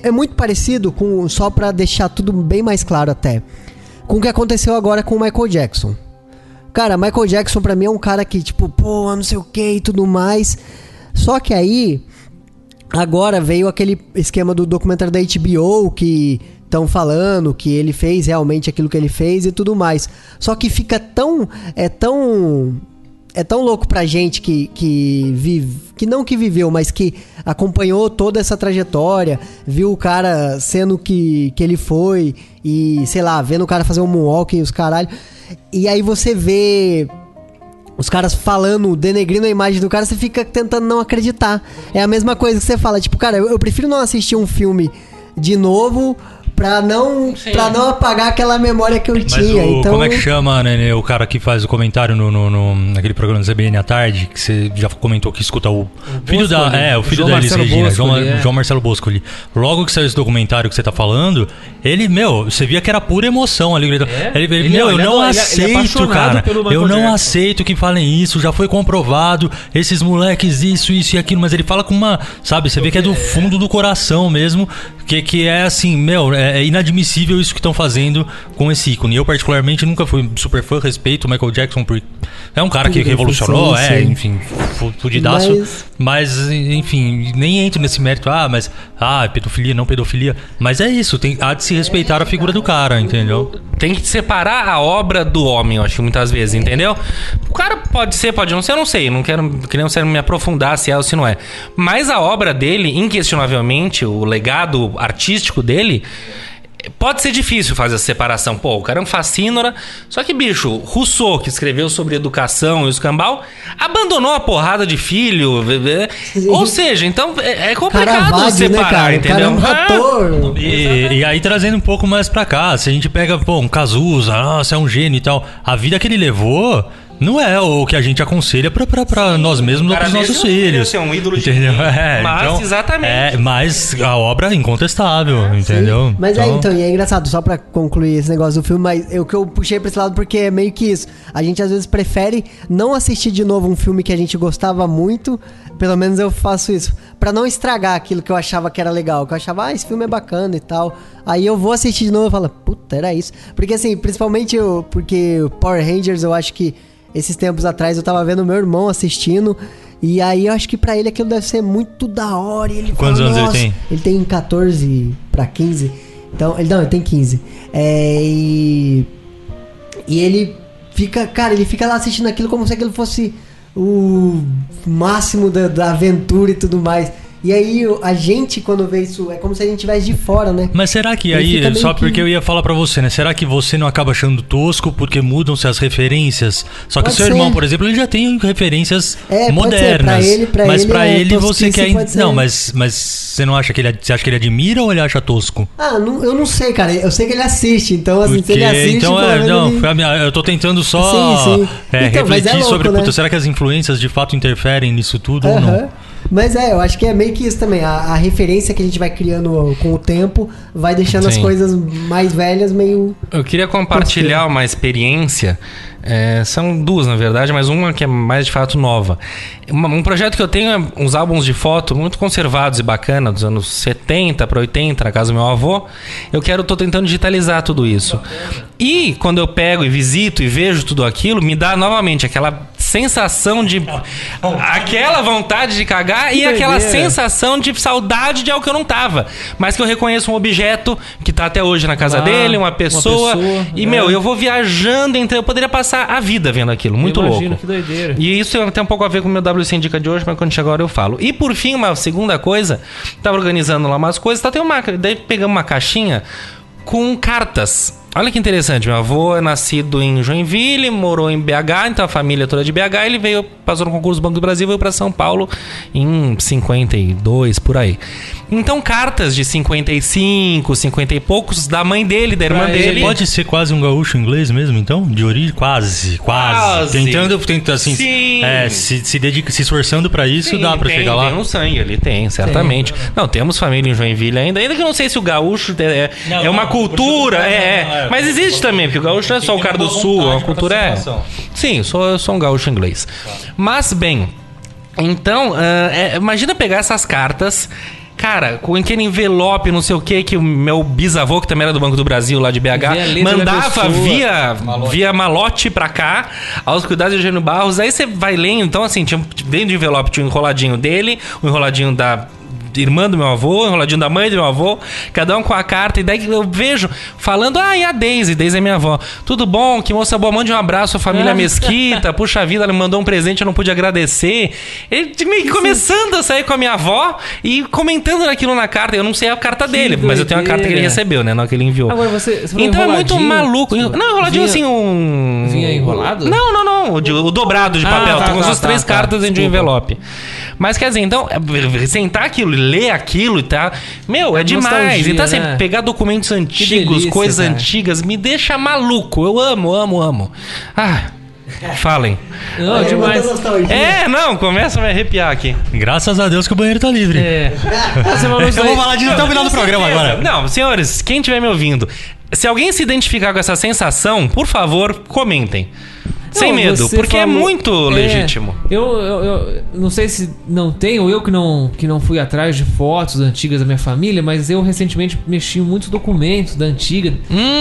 S4: é muito parecido com, só pra deixar tudo bem mais claro até, com o que aconteceu agora com o Michael Jackson. Cara, Michael Jackson pra mim é um cara que, tipo, pô, não sei o que e tudo mais. Só que aí, agora veio aquele esquema do documentário da HBO que estão falando que ele fez realmente aquilo que ele fez e tudo mais. Só que fica tão louco pra gente que viveu, mas que acompanhou toda essa trajetória, viu o cara sendo que ele foi e, sei lá, vendo o cara fazer um moonwalk e os caralho. E aí você vê os caras falando, denegrindo a imagem do cara, você fica tentando não acreditar. É a mesma coisa que você fala, tipo, cara, eu prefiro não assistir um filme de novo pra não apagar aquela memória que eu tinha. Então,
S3: como é que chama, né, o cara que faz o comentário naquele programa do CBN à tarde, que você já comentou que escuta o filho o filho da Elis Regina, João Marcelo Boscoli. Logo que saiu esse documentário que você tá falando, ele, você via que era pura emoção ali. Eu não aceito, cara. Eu não aceito que falem isso, já foi comprovado, esses moleques, isso e aquilo, mas ele fala com uma, sabe, você vê que é do fundo do coração mesmo, que é assim, é inadmissível isso que estão fazendo com esse ícone. Eu, particularmente, nunca fui super fã, respeito o Michael Jackson, porque é um cara que revolucionou, enfim, fudidaço. Mas, enfim, nem entro nesse mérito, pedofilia, não pedofilia. Mas é isso, há de se respeitar a figura do cara, entendeu?
S2: Tem que separar a obra do homem, eu acho, muitas vezes, entendeu? O cara pode ser, pode não ser, eu não sei, não quero me aprofundar se é ou se não é. Mas a obra dele, inquestionavelmente, o legado artístico dele, pode ser difícil fazer essa separação. Pô, o cara é um fascínora. Só que, bicho, Rousseau, que escreveu sobre educação e o escambau, abandonou a porrada de filho. Ou seja, então é complicado
S4: Caravaggio,
S2: separar,
S4: né,
S2: entendeu?
S4: O cara é um ator.
S3: E aí, trazendo um pouco mais pra cá, se a gente pega, um Cazuza, nossa, é um gênio e tal, a vida que ele levou não é o que a gente aconselha pra nós mesmos ou pros nossos filhos.
S2: Ser um ídolo de
S3: entendeu?
S2: Mas,
S3: então,
S2: exatamente.
S3: Mas a obra é incontestável, entendeu?
S4: Sim. Mas e é engraçado, só pra concluir esse negócio do filme, mas o que eu puxei pra esse lado porque é meio que isso. A gente às vezes prefere não assistir de novo um filme que a gente gostava muito, pelo menos eu faço isso, pra não estragar aquilo que eu achava que era legal, que eu achava, esse filme é bacana e tal. Aí eu vou assistir de novo e falo, puta, era isso. Porque assim, principalmente porque o Power Rangers, eu acho que esses tempos atrás eu tava vendo meu irmão assistindo, e aí eu acho que pra ele aquilo deve ser muito da hora. E ele
S3: Quantos anos ele tem?
S4: Ele tem 14 pra 15. Então, ele tem 15. E ele fica, cara, ele fica lá assistindo aquilo como se aquilo fosse o máximo da aventura e tudo mais. E aí a gente, quando vê isso, é como se a gente estivesse de fora, né?
S3: Mas será que
S4: Ele
S3: aí,
S4: fica
S3: só
S4: meio
S3: porque
S4: que-
S3: eu ia falar pra você, né? Será que você não acaba achando tosco porque mudam-se as referências? Só que
S4: Pode
S3: seu
S4: ser.
S3: irmão, por exemplo, ele já tem referências
S4: Pode
S3: modernas.
S4: ser. Pra
S3: mas
S4: ele
S3: pra
S4: é
S3: ele você
S4: tosquice,
S3: quer.
S4: pode ser.
S3: Não, mas você não acha que você acha que ele admira ou ele acha tosco?
S4: Eu não sei, cara. Eu sei que ele assiste, então assim, se ele assiste,
S3: então
S4: pelo menos
S3: não,
S4: ele-
S3: eu tô tentando só
S4: Sim. Então, mas
S3: refletir
S4: é louco,
S3: sobre,
S4: né?
S3: puta, será que as influências de fato interferem nisso tudo ou
S4: Aham.
S3: não?
S4: Mas eu acho que é meio que isso também. A referência que a gente vai criando com o tempo vai deixando as
S2: Sim.
S4: coisas mais velhas meio.
S2: Eu queria compartilhar uma experiência. São duas, na verdade, mas uma que é mais de fato nova. Um projeto que eu tenho é uns álbuns de foto muito conservados e bacana, dos anos 70 para 80, na casa do meu avô. Tô tentando digitalizar tudo isso. E quando eu pego e visito e vejo tudo aquilo, me dá novamente aquela sensação de. Aquela vontade de cagar e aquela sensação de saudade de algo que eu não tava. Mas que eu reconheço um objeto que tá até hoje na casa dele, uma pessoa. E, eu vou viajando entre. Eu poderia passar a vida vendo aquilo. Muito
S6: Imagino,
S2: louco.
S6: que doideira.
S2: E isso tem um pouco a ver com o meu WC Indica de hoje, mas quando chegar a hora eu falo. E por fim, uma segunda coisa, tava organizando lá umas coisas, daí pegamos uma caixinha com cartas. Olha que interessante, meu avô é nascido em Joinville, morou em BH, então a família toda de BH, ele passou no concurso do Banco do Brasil e veio pra São Paulo em 52, por aí. Então cartas de 55, 50 e poucos da mãe dele, da irmã dele.
S3: Pode ser quase um gaúcho inglês mesmo, então? De origem? Quase. Tentando assim,
S2: Sim.
S3: se esforçando pra isso,
S2: Sim,
S3: dá pra chegar lá.
S2: Tem um sangue ali, tem, certamente. Não, temos família em Joinville ainda que eu não sei se o gaúcho é uma cultura, mas existe também, porque o gaúcho não é só o cara do sul, é uma cultura. Sim, eu sou um gaúcho inglês. Mas, bem, então, imagina pegar essas cartas. Cara, com aquele envelope, não sei o que o meu bisavô, que também era do Banco do Brasil, lá de BH, mandava via malote pra cá, aos cuidados de Eugênio Barros. Aí você vai lendo, então assim, dentro do envelope tinha um enroladinho dele, um enroladinho da irmã do meu avô, enroladinho da mãe do meu avô, cada um com a carta, e daí eu vejo falando, e a Daisy é minha avó. Tudo bom? Que moça boa, mande um abraço à família Mesquita, puxa vida, ela me mandou um presente, eu não pude agradecer. Ele meio começando a sair com a minha avó e comentando aquilo na carta. Eu não sei a carta dele, mas eu tenho a carta que ele recebeu, né? Não que ele enviou.
S6: Agora você falou
S2: Então é muito maluco. Não, enroladinho assim,
S6: Vinha enrolado?
S2: Não. O dobrado de papel. Tem umas 3 cartas dentro de um envelope. Mas quer dizer, então, sentar aquilo, ler aquilo e tal, é demais. Então, assim, pegar documentos antigos,
S6: delícia,
S2: coisas
S6: cara.
S2: antigas, me deixa maluco. Eu amo. Falem.
S6: Não, demais.
S2: Começa a me arrepiar aqui.
S3: Graças a Deus que o banheiro tá livre.
S6: Você falou isso
S3: Eu vou
S6: aí.
S3: falar disso até o final do programa agora.
S2: Não, senhores, quem estiver me ouvindo, se alguém se identificar com essa sensação, por favor, comentem. Sem medo,
S6: você
S2: porque é
S6: falou-
S2: muito legítimo.
S6: Eu não sei se não tem, ou eu que não fui atrás de fotos antigas da minha família, mas eu recentemente mexi em muitos documentos da antiga,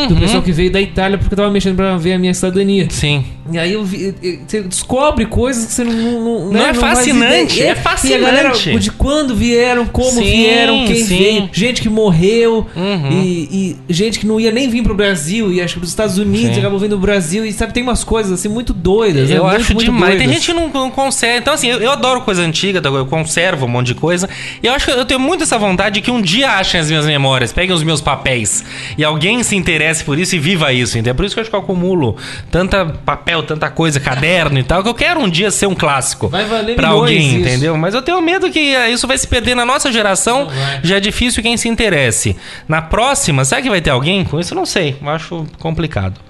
S6: do pessoal que veio da Itália, porque eu tava mexendo pra ver a minha cidadania.
S2: Sim.
S6: E aí você descobre coisas que você não
S2: Não é fascinante, é fascinante.
S6: E a galera, de quando vieram, como
S2: Sim,
S6: vieram, quem
S2: sim.
S6: veio, gente que morreu, e gente que não ia nem vir pro Brasil, e acho que dos Estados Unidos
S2: Sim.
S6: acabou vindo pro Brasil, e sabe, tem umas coisas assim muito doidas.
S2: Eu
S6: né?
S2: acho
S6: muito
S2: demais. Tem
S6: doidas.
S2: gente que não consegue. Então, assim, eu adoro coisa antiga, eu conservo um monte de coisa. E eu acho que eu tenho muito essa vontade de que um dia achem as minhas memórias, peguem os meus papéis e alguém se interesse por isso e viva isso. Então é por isso que eu acho que eu acumulo tanta papel, tanta coisa, caderno e tal, que eu quero um dia ser um clássico
S6: Vai valer
S2: pra
S6: milhões
S2: alguém,
S6: isso.
S2: entendeu? Mas eu tenho medo que isso vai se perder na nossa geração. Já é difícil quem se interesse. Na próxima, será que vai ter alguém com isso? Eu não sei. Eu acho complicado.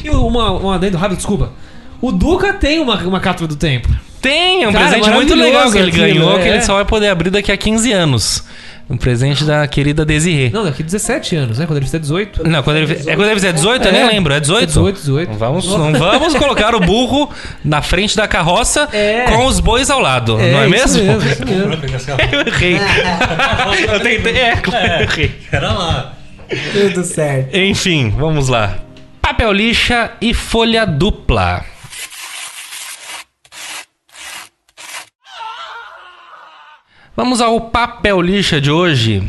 S6: E um adendo rápido, desculpa. O Duca tem uma cápsula do tempo.
S2: Tem, um
S6: Cara,
S2: presente muito legal que ele
S6: maravilhoso aquilo,
S2: ganhou, que
S6: é.
S2: ele só vai poder abrir daqui a 15 anos. Um presente da querida Desirê.
S6: Não, daqui 17 anos, né? Quando ele fizer 18.
S2: Não, quando ele fizer 18, eu nem lembro. É 18?
S6: 18.
S2: Não vamos colocar o burro na frente da carroça com os bois ao lado, não é mesmo?
S6: Isso mesmo.
S2: Eu errei. Eu tentei. Eu errei.
S3: Era lá.
S4: Tudo certo.
S2: Enfim, vamos lá. Papel lixa e folha dupla. Vamos ao papel lixa de hoje,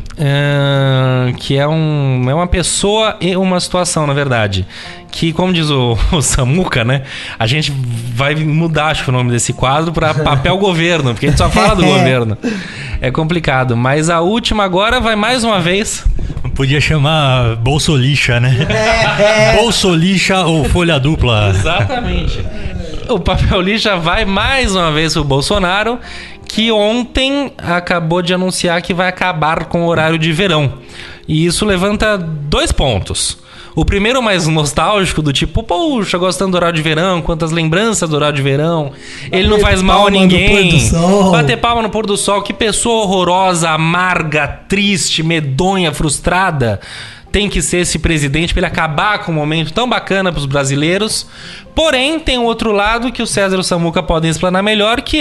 S2: que é uma pessoa e uma situação, na verdade. Que, como diz o Samuca, né? A gente vai mudar, acho que o nome desse quadro para papel governo, porque a gente só fala do governo. É complicado, mas a última agora vai mais uma vez.
S3: Podia chamar Bolsolixa, né? Bolsolixa ou folha dupla.
S2: Exatamente. O papel lixa vai mais uma vez pro Bolsonaro, que ontem acabou de anunciar que vai acabar com o horário de verão. E isso levanta 2 pontos. O primeiro mais nostálgico, do tipo, poxa, gostando do horário de verão, quantas lembranças do horário de verão. Ele não faz mal a ninguém. Bater palma no pôr do sol. Que pessoa horrorosa, amarga, triste, medonha, frustrada tem que ser esse presidente para ele acabar com um momento tão bacana para os brasileiros. Porém, tem um outro lado que o César e o Samuca podem explanar melhor, que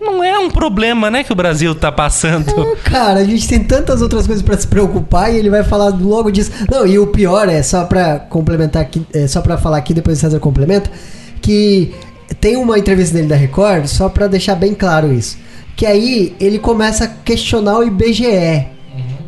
S2: não é um problema, né, que o Brasil tá passando.
S4: Cara, a gente tem tantas outras coisas pra se preocupar e ele vai falar logo disso. Não, e o pior é, só pra complementar aqui, só pra falar aqui, depois o César complementa, que tem uma entrevista dele da Record, só pra deixar bem claro isso, que aí ele começa a questionar o IBGE.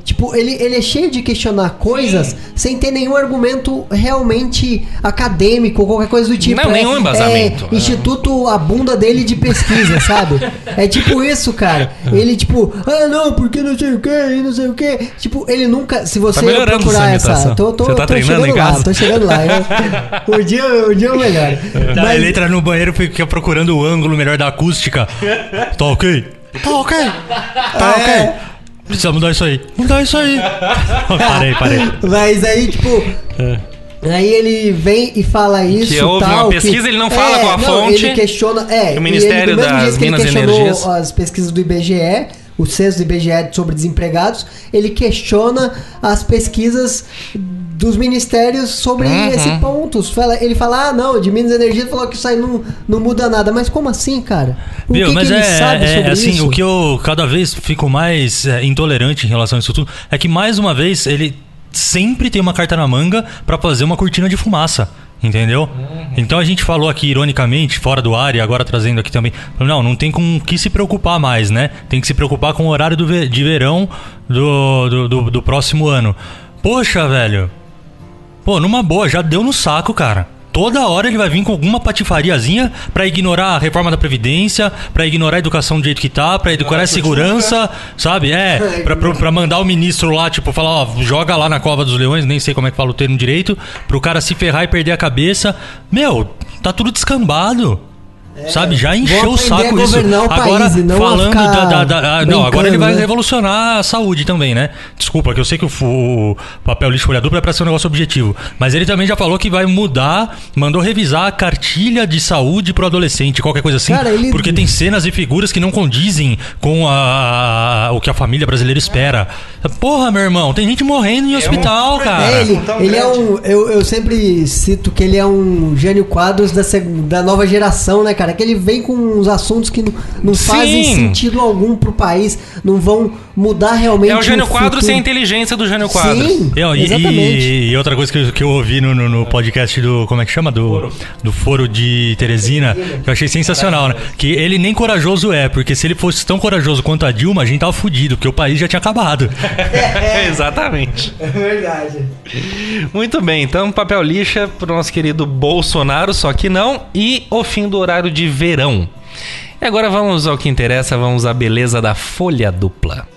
S4: Tipo, ele é cheio de questionar coisas sem ter nenhum argumento realmente acadêmico ou qualquer coisa do tipo.
S2: Não, nenhum embasamento.
S4: Instituto a bunda dele de pesquisa, sabe? É tipo isso, cara. Ele tipo, não, porque não sei o que, não sei o que. Tipo, ele nunca, se você procurar essa...
S2: Você tá treinando em casa?
S4: Tô chegando lá. O dia é o melhor.
S3: Mas ele entra no banheiro e fica procurando o ângulo melhor da acústica. Tá ok? Tá ok? Tá ok? Precisa mudar isso aí. Parei.
S4: Mas aí, tipo... Aí ele vem e fala isso.
S2: Que houve uma pesquisa, ele não fala com a fonte.
S4: Ele questiona...
S2: o Ministério das Minas e Energias.
S4: As pesquisas do IBGE, o censo do IBGE sobre desempregados, ele questiona as pesquisas dos ministérios sobre esse ponto. Ele fala, não, de Minas e Energia falou que isso aí não muda nada. Mas como assim, cara? O que ele sabe sobre
S3: assim,
S4: isso?
S3: O que eu cada vez fico mais intolerante em relação a isso tudo é que, mais uma vez, ele sempre tem uma carta na manga pra fazer uma cortina de fumaça. Entendeu? Então a gente falou aqui ironicamente, fora do ar, e agora trazendo aqui também, não tem com o que se preocupar mais, né? Tem que se preocupar com o horário de verão do próximo ano. Poxa, velho. Pô, numa boa, já deu no saco, cara. Toda hora ele vai vir com alguma patifariazinha pra ignorar a reforma da Previdência, pra ignorar a educação do jeito que tá, pra ignorar a segurança, sabe? Pra mandar o ministro lá, tipo, falar, joga lá na Cova dos Leões, nem sei como é que fala o termo direito, pro cara se ferrar e perder a cabeça. Meu, tá tudo descambado. Sabe, já encheu o saco isso. Agora, falando agora ele vai revolucionar a saúde também, né? Desculpa, que eu sei que o papel lixo folha dupla é pra ser um negócio objetivo. Mas ele também já falou que vai mudar, mandou revisar a cartilha de saúde pro adolescente, qualquer coisa assim. Cara, porque tem cenas e figuras que não condizem com o que a família brasileira espera. Porra, meu irmão, tem gente morrendo em hospital, cara.
S4: Ele é eu sempre cito que ele é um Jânio Quadros da nova geração, né, cara? Que ele vem com uns assuntos que não fazem sentido algum pro país, não vão mudar realmente.
S2: É o Jânio Quadros sem a inteligência do Jânio Quadros.
S4: Sim, exatamente.
S3: E outra coisa que eu ouvi no podcast do... Como é que chama? Do Foro de Teresina, que eu achei sensacional, né? Que ele nem corajoso porque se ele fosse tão corajoso quanto a Dilma, a gente tava fudido, porque o país já tinha acabado.
S2: Exatamente.
S4: É verdade.
S2: Muito bem, então papel lixa pro nosso querido Bolsonaro, só que não, e o fim do horário de verão. E agora vamos ao que interessa, vamos à beleza da folha dupla.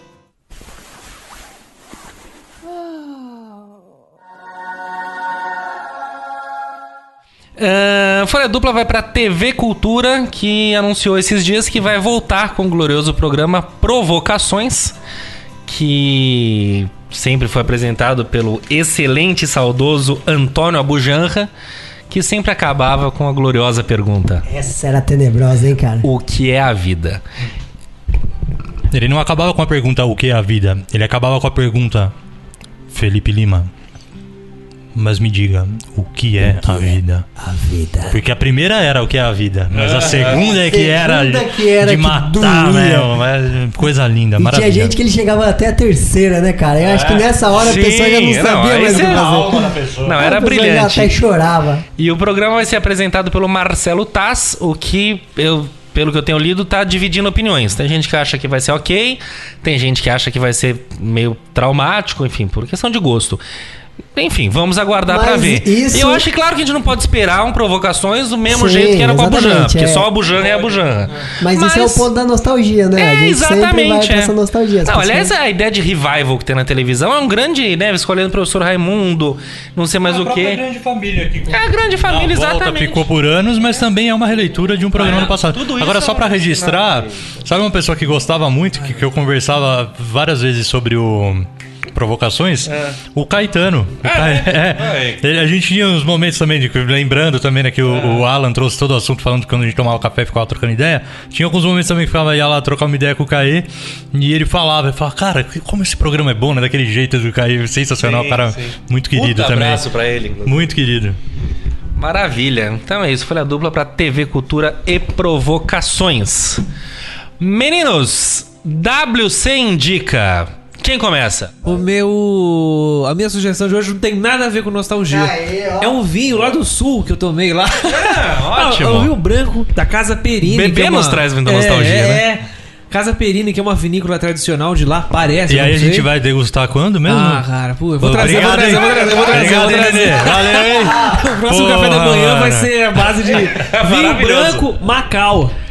S2: Folha dupla vai para TV Cultura, que anunciou esses dias que vai voltar com o glorioso programa Provocações, que sempre foi apresentado pelo excelente e saudoso Antônio Abujanra, que sempre acabava com a gloriosa pergunta:
S4: essa era tenebrosa, hein, cara?
S2: O que é a vida?
S3: Ele não acabava com a pergunta o que é a vida, ele acabava com a pergunta: Felipe Lima, mas me diga, o que é a vida?
S4: A vida.
S3: Porque a primeira era o que é a vida, mas a segunda é que era de matar, meu. Coisa linda, maravilhosa.
S4: Tinha gente que ele chegava até a terceira, né, cara? Eu acho que nessa hora a pessoa já não sabia mais o que fazer.
S2: Não, era brilhante.
S4: Até chorava.
S2: E o programa vai ser apresentado pelo Marcelo Taz, o que eu pelo que eu tenho lido, tá dividindo opiniões. Tem gente que acha que vai ser ok, tem gente que acha que vai ser meio traumático, enfim, por questão de gosto. Enfim, vamos aguardar pra ver.
S4: Isso...
S2: Eu acho que claro que a gente não pode esperar um Provocações do mesmo jeito que era com a Bujan, porque só a Bujan é a Bujan.
S4: Mas isso é o ponto da nostalgia, né? A gente
S2: exatamente.
S4: Vai pra essa nostalgia.
S2: Não, aliás, a ideia de revival que tem na televisão é um grande, né? Escolhendo o professor Raimundo, não sei mais o quê.
S3: É a grande família aqui.
S2: É a grande família, exatamente.
S3: Ficou por anos, mas também é uma releitura de um programa do passado. Agora, só pra registrar, sabe uma pessoa que gostava muito, que eu conversava várias vezes sobre Provocações? O Caetano. A gente tinha uns momentos também, lembrando também, né, que o Alan trouxe todo o assunto, falando que quando a gente tomava café e ficava trocando ideia. Tinha alguns momentos também que ia lá trocar uma ideia com o Caê, e ele falava, cara, como esse programa é bom, né? Daquele jeito do Caê, sensacional, sim, cara, sim. Muito querido também. Um
S2: abraço pra ele.
S3: Muito querido.
S2: Maravilha. Então é isso, Folha Dupla pra TV Cultura e Provocações. Meninos, WC indica... Quem começa?
S6: A minha sugestão de hoje não tem nada a ver com nostalgia. É um vinho lá do sul que eu tomei lá.
S2: Ótimo.
S6: É um vinho branco da Casa Perini.
S2: Bebê nos traz muita nostalgia, né?
S6: Casa Perini, que é uma vinícola tradicional de lá, parece.
S3: E aí a gente vai degustar quando mesmo?
S6: Cara, pô, eu vou trazer.
S3: Obrigado, Nenê. Valeu.
S6: O próximo café da manhã vai ser a base de vinho branco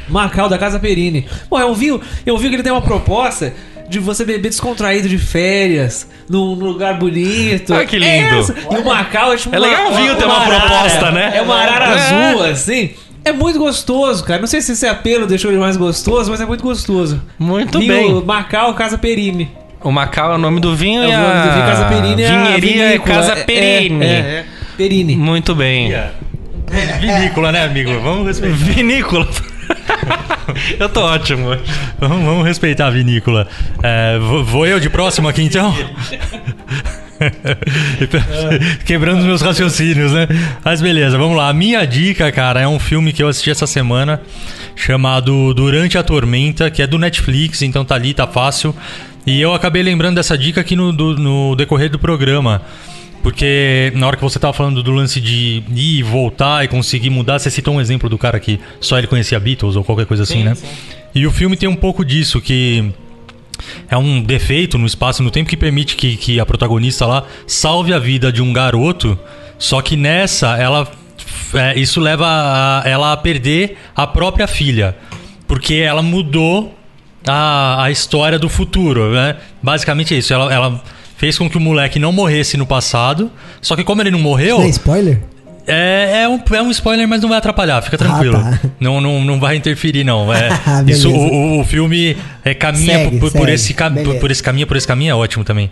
S6: Macau, da Casa Perini. Pô, é um vinho que ele tem uma proposta de você beber descontraído de férias, num lugar bonito.
S2: Ah, que lindo.
S6: E o Macau é tipo
S2: legal o vinho ter uma proposta, né?
S6: É uma arara azul, assim. É muito gostoso, cara. Não sei se esse apelo deixou ele mais gostoso, mas é muito gostoso.
S2: Muito bem.
S6: Macau, Casa Perini.
S2: O Macau é o nome do vinho
S6: e a... o nome do vinho, Casa Perini
S2: vinheria é Casa Perini.
S6: Perini.
S2: Muito bem.
S3: Vinícola, né, amigo? Vamos respeitar.
S2: Vinícola. Eu tô ótimo.
S3: Vamos respeitar a vinícola. Vou eu de próximo aqui, então? Quebrando os meus raciocínios, né? Mas beleza, vamos lá. A minha dica, cara, é um filme que eu assisti essa semana, chamado Durante a Tormenta, que é do Netflix, então tá ali, tá fácil. E eu acabei lembrando dessa dica aqui no decorrer do programa, porque na hora que você tava falando do lance de ir, voltar e conseguir mudar, você citou um exemplo do cara que só ele conhecia Beatles ou qualquer coisa assim, né? Sim. E o filme tem um pouco disso, que é um defeito no espaço e no tempo que permite que a protagonista lá salve a vida de um garoto, só que nessa, isso leva ela a perder a própria filha, porque ela mudou a história do futuro, né? Basicamente é isso, ela fez com que o moleque não morresse no passado. Só que como ele não morreu...
S4: Isso é spoiler?
S3: É um spoiler, mas não vai atrapalhar. Fica tranquilo.
S4: Tá.
S3: Não vai interferir, não. Isso, o filme caminha por esse caminho é ótimo também.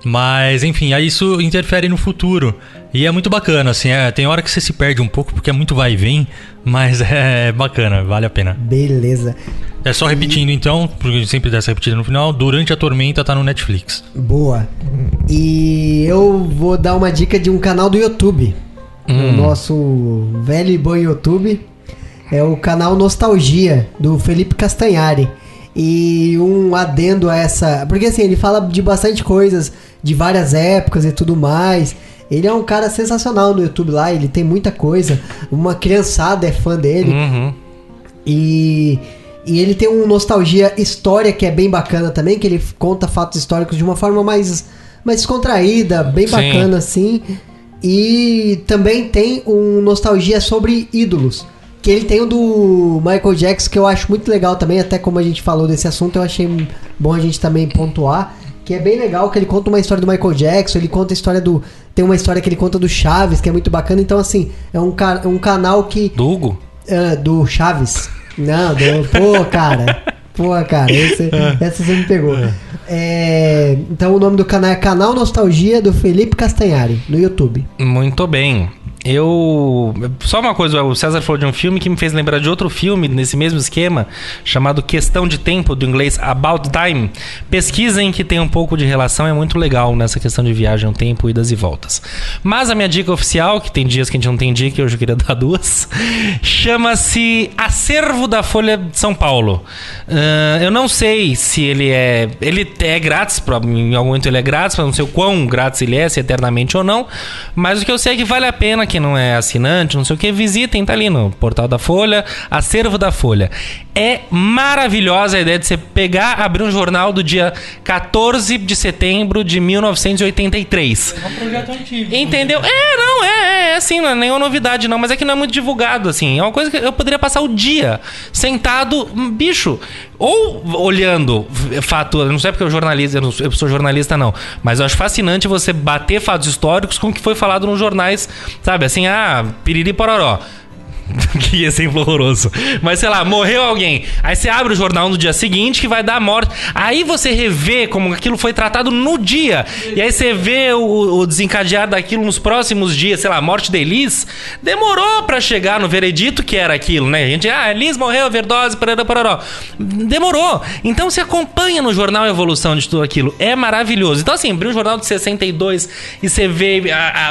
S3: Mas, enfim, aí isso interfere no futuro. E é muito bacana, assim. Tem hora que você se perde um pouco, porque é muito vai e vem. Mas é bacana, vale a pena.
S4: Beleza.
S3: É só repetindo, então, porque sempre dá essa repetida no final. Durante a Tormenta tá no Netflix.
S4: Boa. E eu vou dar uma dica de um canal do YouTube. O nosso velho e bom YouTube. É o canal Nostalgia, do Felipe Castanhari. E um adendo a essa... Porque assim, ele fala de bastante coisas, de várias épocas e tudo mais. Ele é um cara sensacional no YouTube lá, ele tem muita coisa. Uma criançada é fã dele. E ele tem um Nostalgia História que é bem bacana também, que ele conta fatos históricos de uma forma mais descontraída, bem bacana assim. E também tem um Nostalgia sobre ídolos, que ele tem o do Michael Jackson, que eu acho muito legal também, até como a gente falou desse assunto, eu achei bom a gente também pontuar, que é bem legal, que ele conta uma história do Michael Jackson, ele conta a história tem uma história que ele conta do Chaves, que é muito bacana, então assim, é um canal que...
S2: Do Hugo?
S4: Do Chaves. Não, Pô, cara, essa você me pegou. Então o nome do canal é Canal Nostalgia do Felipe Castanhari, no YouTube.
S2: Muito bem. Só uma coisa, o César falou de um filme que me fez lembrar de outro filme nesse mesmo esquema, chamado Questão de Tempo, do inglês About Time. Pesquisem, que tem um pouco de relação, é muito legal nessa questão de viagem ao tempo, idas e voltas. Mas a minha dica oficial, que tem dias que a gente não tem dica, hoje eu queria dar duas, chama-se Acervo da Folha de São Paulo. Eu não sei se ele é grátis, em algum momento ele é grátis, mas não sei o quão grátis ele é, se eternamente ou não, mas o que eu sei é que vale a pena quem que não é assinante, não sei o que, visitem, tá ali no portal da Folha, Acervo da Folha. É maravilhosa a ideia de você pegar, abrir um jornal do dia 14 de setembro de 1983.
S3: É um projeto antigo.
S2: Entendeu? É assim, não é nenhuma novidade não, mas é que não é muito divulgado, assim. É uma coisa que eu poderia passar o dia sentado, bicho, ou olhando fato, não sei porque eu sou jornalista não, mas eu acho fascinante você bater fatos históricos com o que foi falado nos jornais, sabe? Assim, piriri pororó. Que exemplo horroroso. Mas sei lá, morreu alguém. Aí você abre o jornal no dia seguinte que vai dar a morte. Aí você revê como aquilo foi tratado no dia. E aí você vê o desencadear daquilo nos próximos dias. Sei lá, a morte de Elis demorou pra chegar no veredito que era aquilo, né? A gente, Elis morreu, overdose, parará. Demorou. Então você acompanha no jornal a evolução de tudo aquilo. É maravilhoso. Então assim, abrir um jornal de 62 e você vê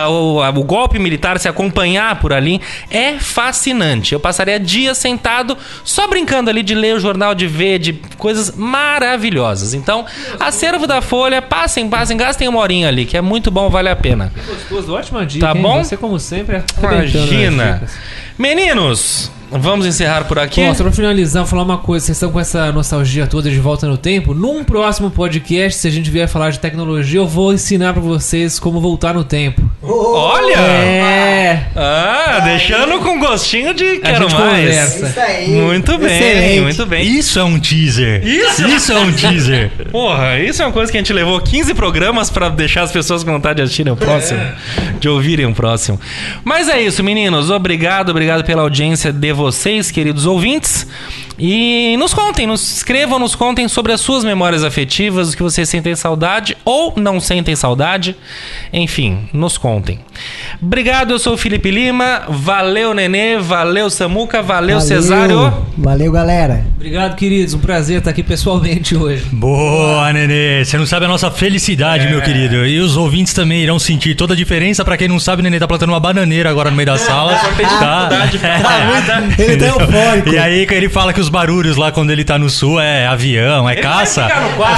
S2: o golpe militar se acompanhar por ali é fascinante. Eu passaria dias sentado só brincando ali de ler o jornal, de ver, de coisas maravilhosas. Então, Acervo da Folha, passem, gastem uma horinha ali, que é muito bom, vale a pena.
S6: Que gostoso, ótima dica,
S2: tá bom?
S6: Você, como sempre,
S2: imagina. Meninos, vamos encerrar por aqui.
S6: Só pra finalizar, vou falar uma coisa. Vocês estão com essa nostalgia toda de volta no tempo. Num próximo podcast, se a gente vier falar de tecnologia, eu vou ensinar pra vocês como voltar no tempo.
S2: Olha!
S6: É!
S2: Deixando com gostinho de
S6: A
S2: quero
S6: gente
S2: mais.
S6: conversa.
S4: Isso aí.
S2: Muito bem,
S4: Excelente.
S2: muito bem.
S3: Isso é um teaser. Isso é um teaser.
S2: Porra, isso é uma coisa que a gente levou 15 programas pra deixar as pessoas com vontade de assistirem o próximo, de ouvirem o próximo. Mas é isso, meninos. Obrigado pela audiência de vocês, queridos ouvintes. E nos contem, nos escrevam, nos contem sobre as suas memórias afetivas, o que vocês sentem saudade ou não sentem saudade. Enfim, nos contem. Obrigado, eu sou o Felipe Lima. Valeu, Nenê. Valeu, Samuca. Valeu, Cesário.
S4: Valeu, galera.
S6: Obrigado, queridos. Um prazer estar aqui pessoalmente hoje.
S3: Boa, Nenê. Você não sabe a nossa felicidade, meu querido. E os ouvintes também irão sentir toda a diferença. Pra quem não sabe, o Nenê tá plantando uma bananeira agora no meio da sala.
S4: Ele tá eufórico.
S3: E aí ele fala que os barulhos lá quando ele tá no sul é avião, é caça.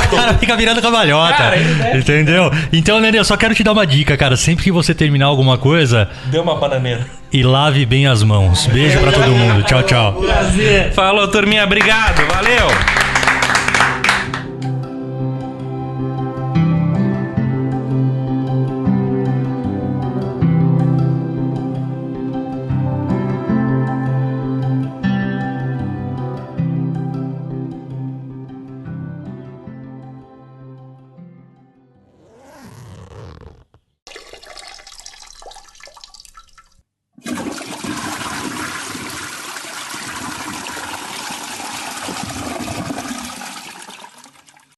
S3: O cara fica virando cambalhota.
S2: Cara,
S3: entendeu? Então, Nenê, eu só quero te dar uma dica, cara. Sempre que você terminar alguma coisa,
S2: Deu uma bananeira.
S3: e lave bem as mãos. Beijo pra todo mundo. Tchau, tchau.
S2: Falou, turminha. Obrigado. Valeu.